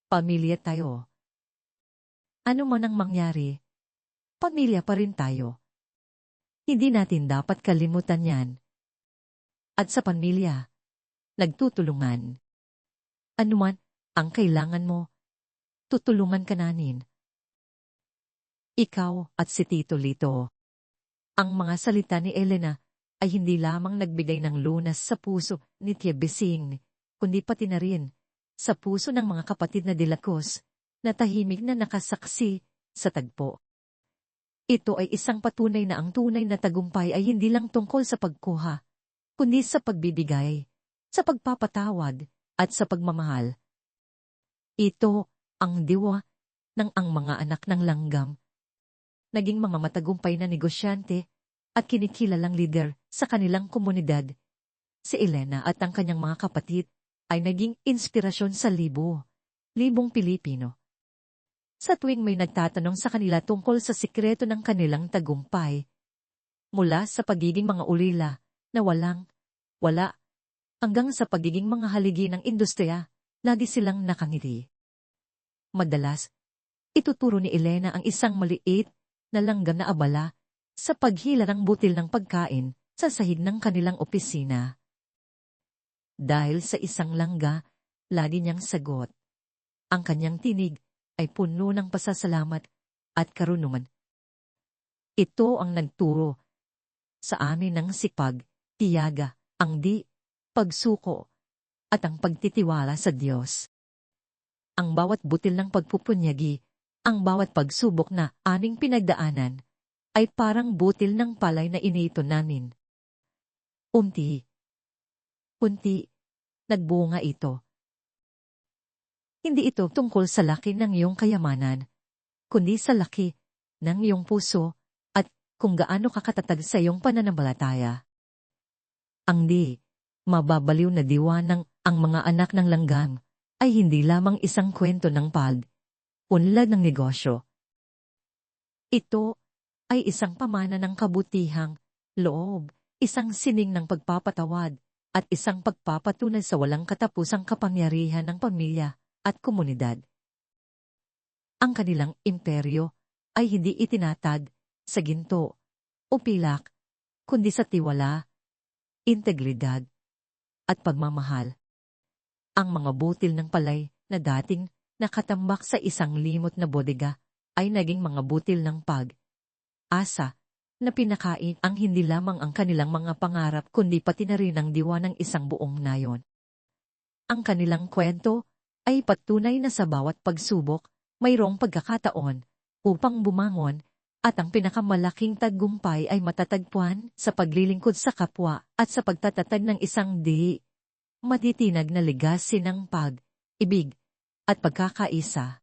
Pamilya tayo. Ano man ang mangyari, pamilya pa rin tayo. Hindi natin dapat kalimutan yan. At sa pamilya, nagtutulungan. Anuman ang kailangan mo, tutulungan ka namin. Ikaw at si Tito Lito. Ang mga salita ni Elena ay hindi lamang nagbigay ng lunas sa puso ni Tia Bising, kundi pati na rin sa puso ng mga kapatid na De La Cruz na tahimik na nakasaksi sa tagpo. Ito ay isang patunay na ang tunay na tagumpay ay hindi lang tungkol sa pagkuha, kundi sa pagbibigay, sa pagpapatawad, at sa pagmamahal. Ito ang diwa ng ang mga anak ng langgam. Naging mga matagumpay na negosyante at kinikilalang lider sa kanilang komunidad. Si Elena at ang kanyang mga kapatid ay naging inspirasyon sa libong Pilipino. Sa tuwing may nagtatanong sa kanila tungkol sa sikreto ng kanilang tagumpay, mula sa pagiging mga ulila na wala, hanggang sa pagiging mga haligi ng industriya, lagi silang nakangiti. Madalas, ituturo ni Elena ang isang maliit na langgam na abala sa paghila ng butil ng pagkain sa sahig ng kanilang opisina. Dahil sa isang langga, lagi niyang sagot. Ang kanyang tinig ay puno ng pasasalamat at karunungan. Ito ang nagturo sa amin ng sipag, tiyaga, pagsuko, at ang pagtitiwala sa Diyos. Ang bawat butil ng pagpupunyagi, ang bawat pagsubok na aming pinagdaanan, ay parang butil ng palay na inito namin. Unti, nagbunga ito. Hindi ito tungkol sa laki ng iyong kayamanan, kundi sa laki ng iyong puso at kung gaano kakatatag sa iyong pananampalataya. Ang mababaliw na diwa ng ang mga anak ng langgam ay hindi lamang isang kwento ng unlad ng negosyo. Ito ay isang pamana ng kabutihang loob, isang sining ng pagpapatawad, at isang pagpapatunay sa walang katapusang kapangyarihan ng pamilya at komunidad. Ang kanilang imperyo ay hindi itinatag sa ginto o pilak, kundi sa tiwala, integridad, at pagmamahal. Ang mga butil ng palay na dating nakatambak sa isang limot na bodega ay naging mga butil ng pag-asa na pinakain ang hindi lamang ang kanilang mga pangarap kundi pati na rin ang diwa ng isang buong nayon. Ang kanilang kwento ay patunay na sa bawat pagsubok, mayroong pagkakataon upang bumangon at ang pinakamalaking tagumpay ay matatagpuan sa paglilingkod sa kapwa at sa pagtatatag ng isang matitinag na legacy ng pag-ibig at pagkakaisa.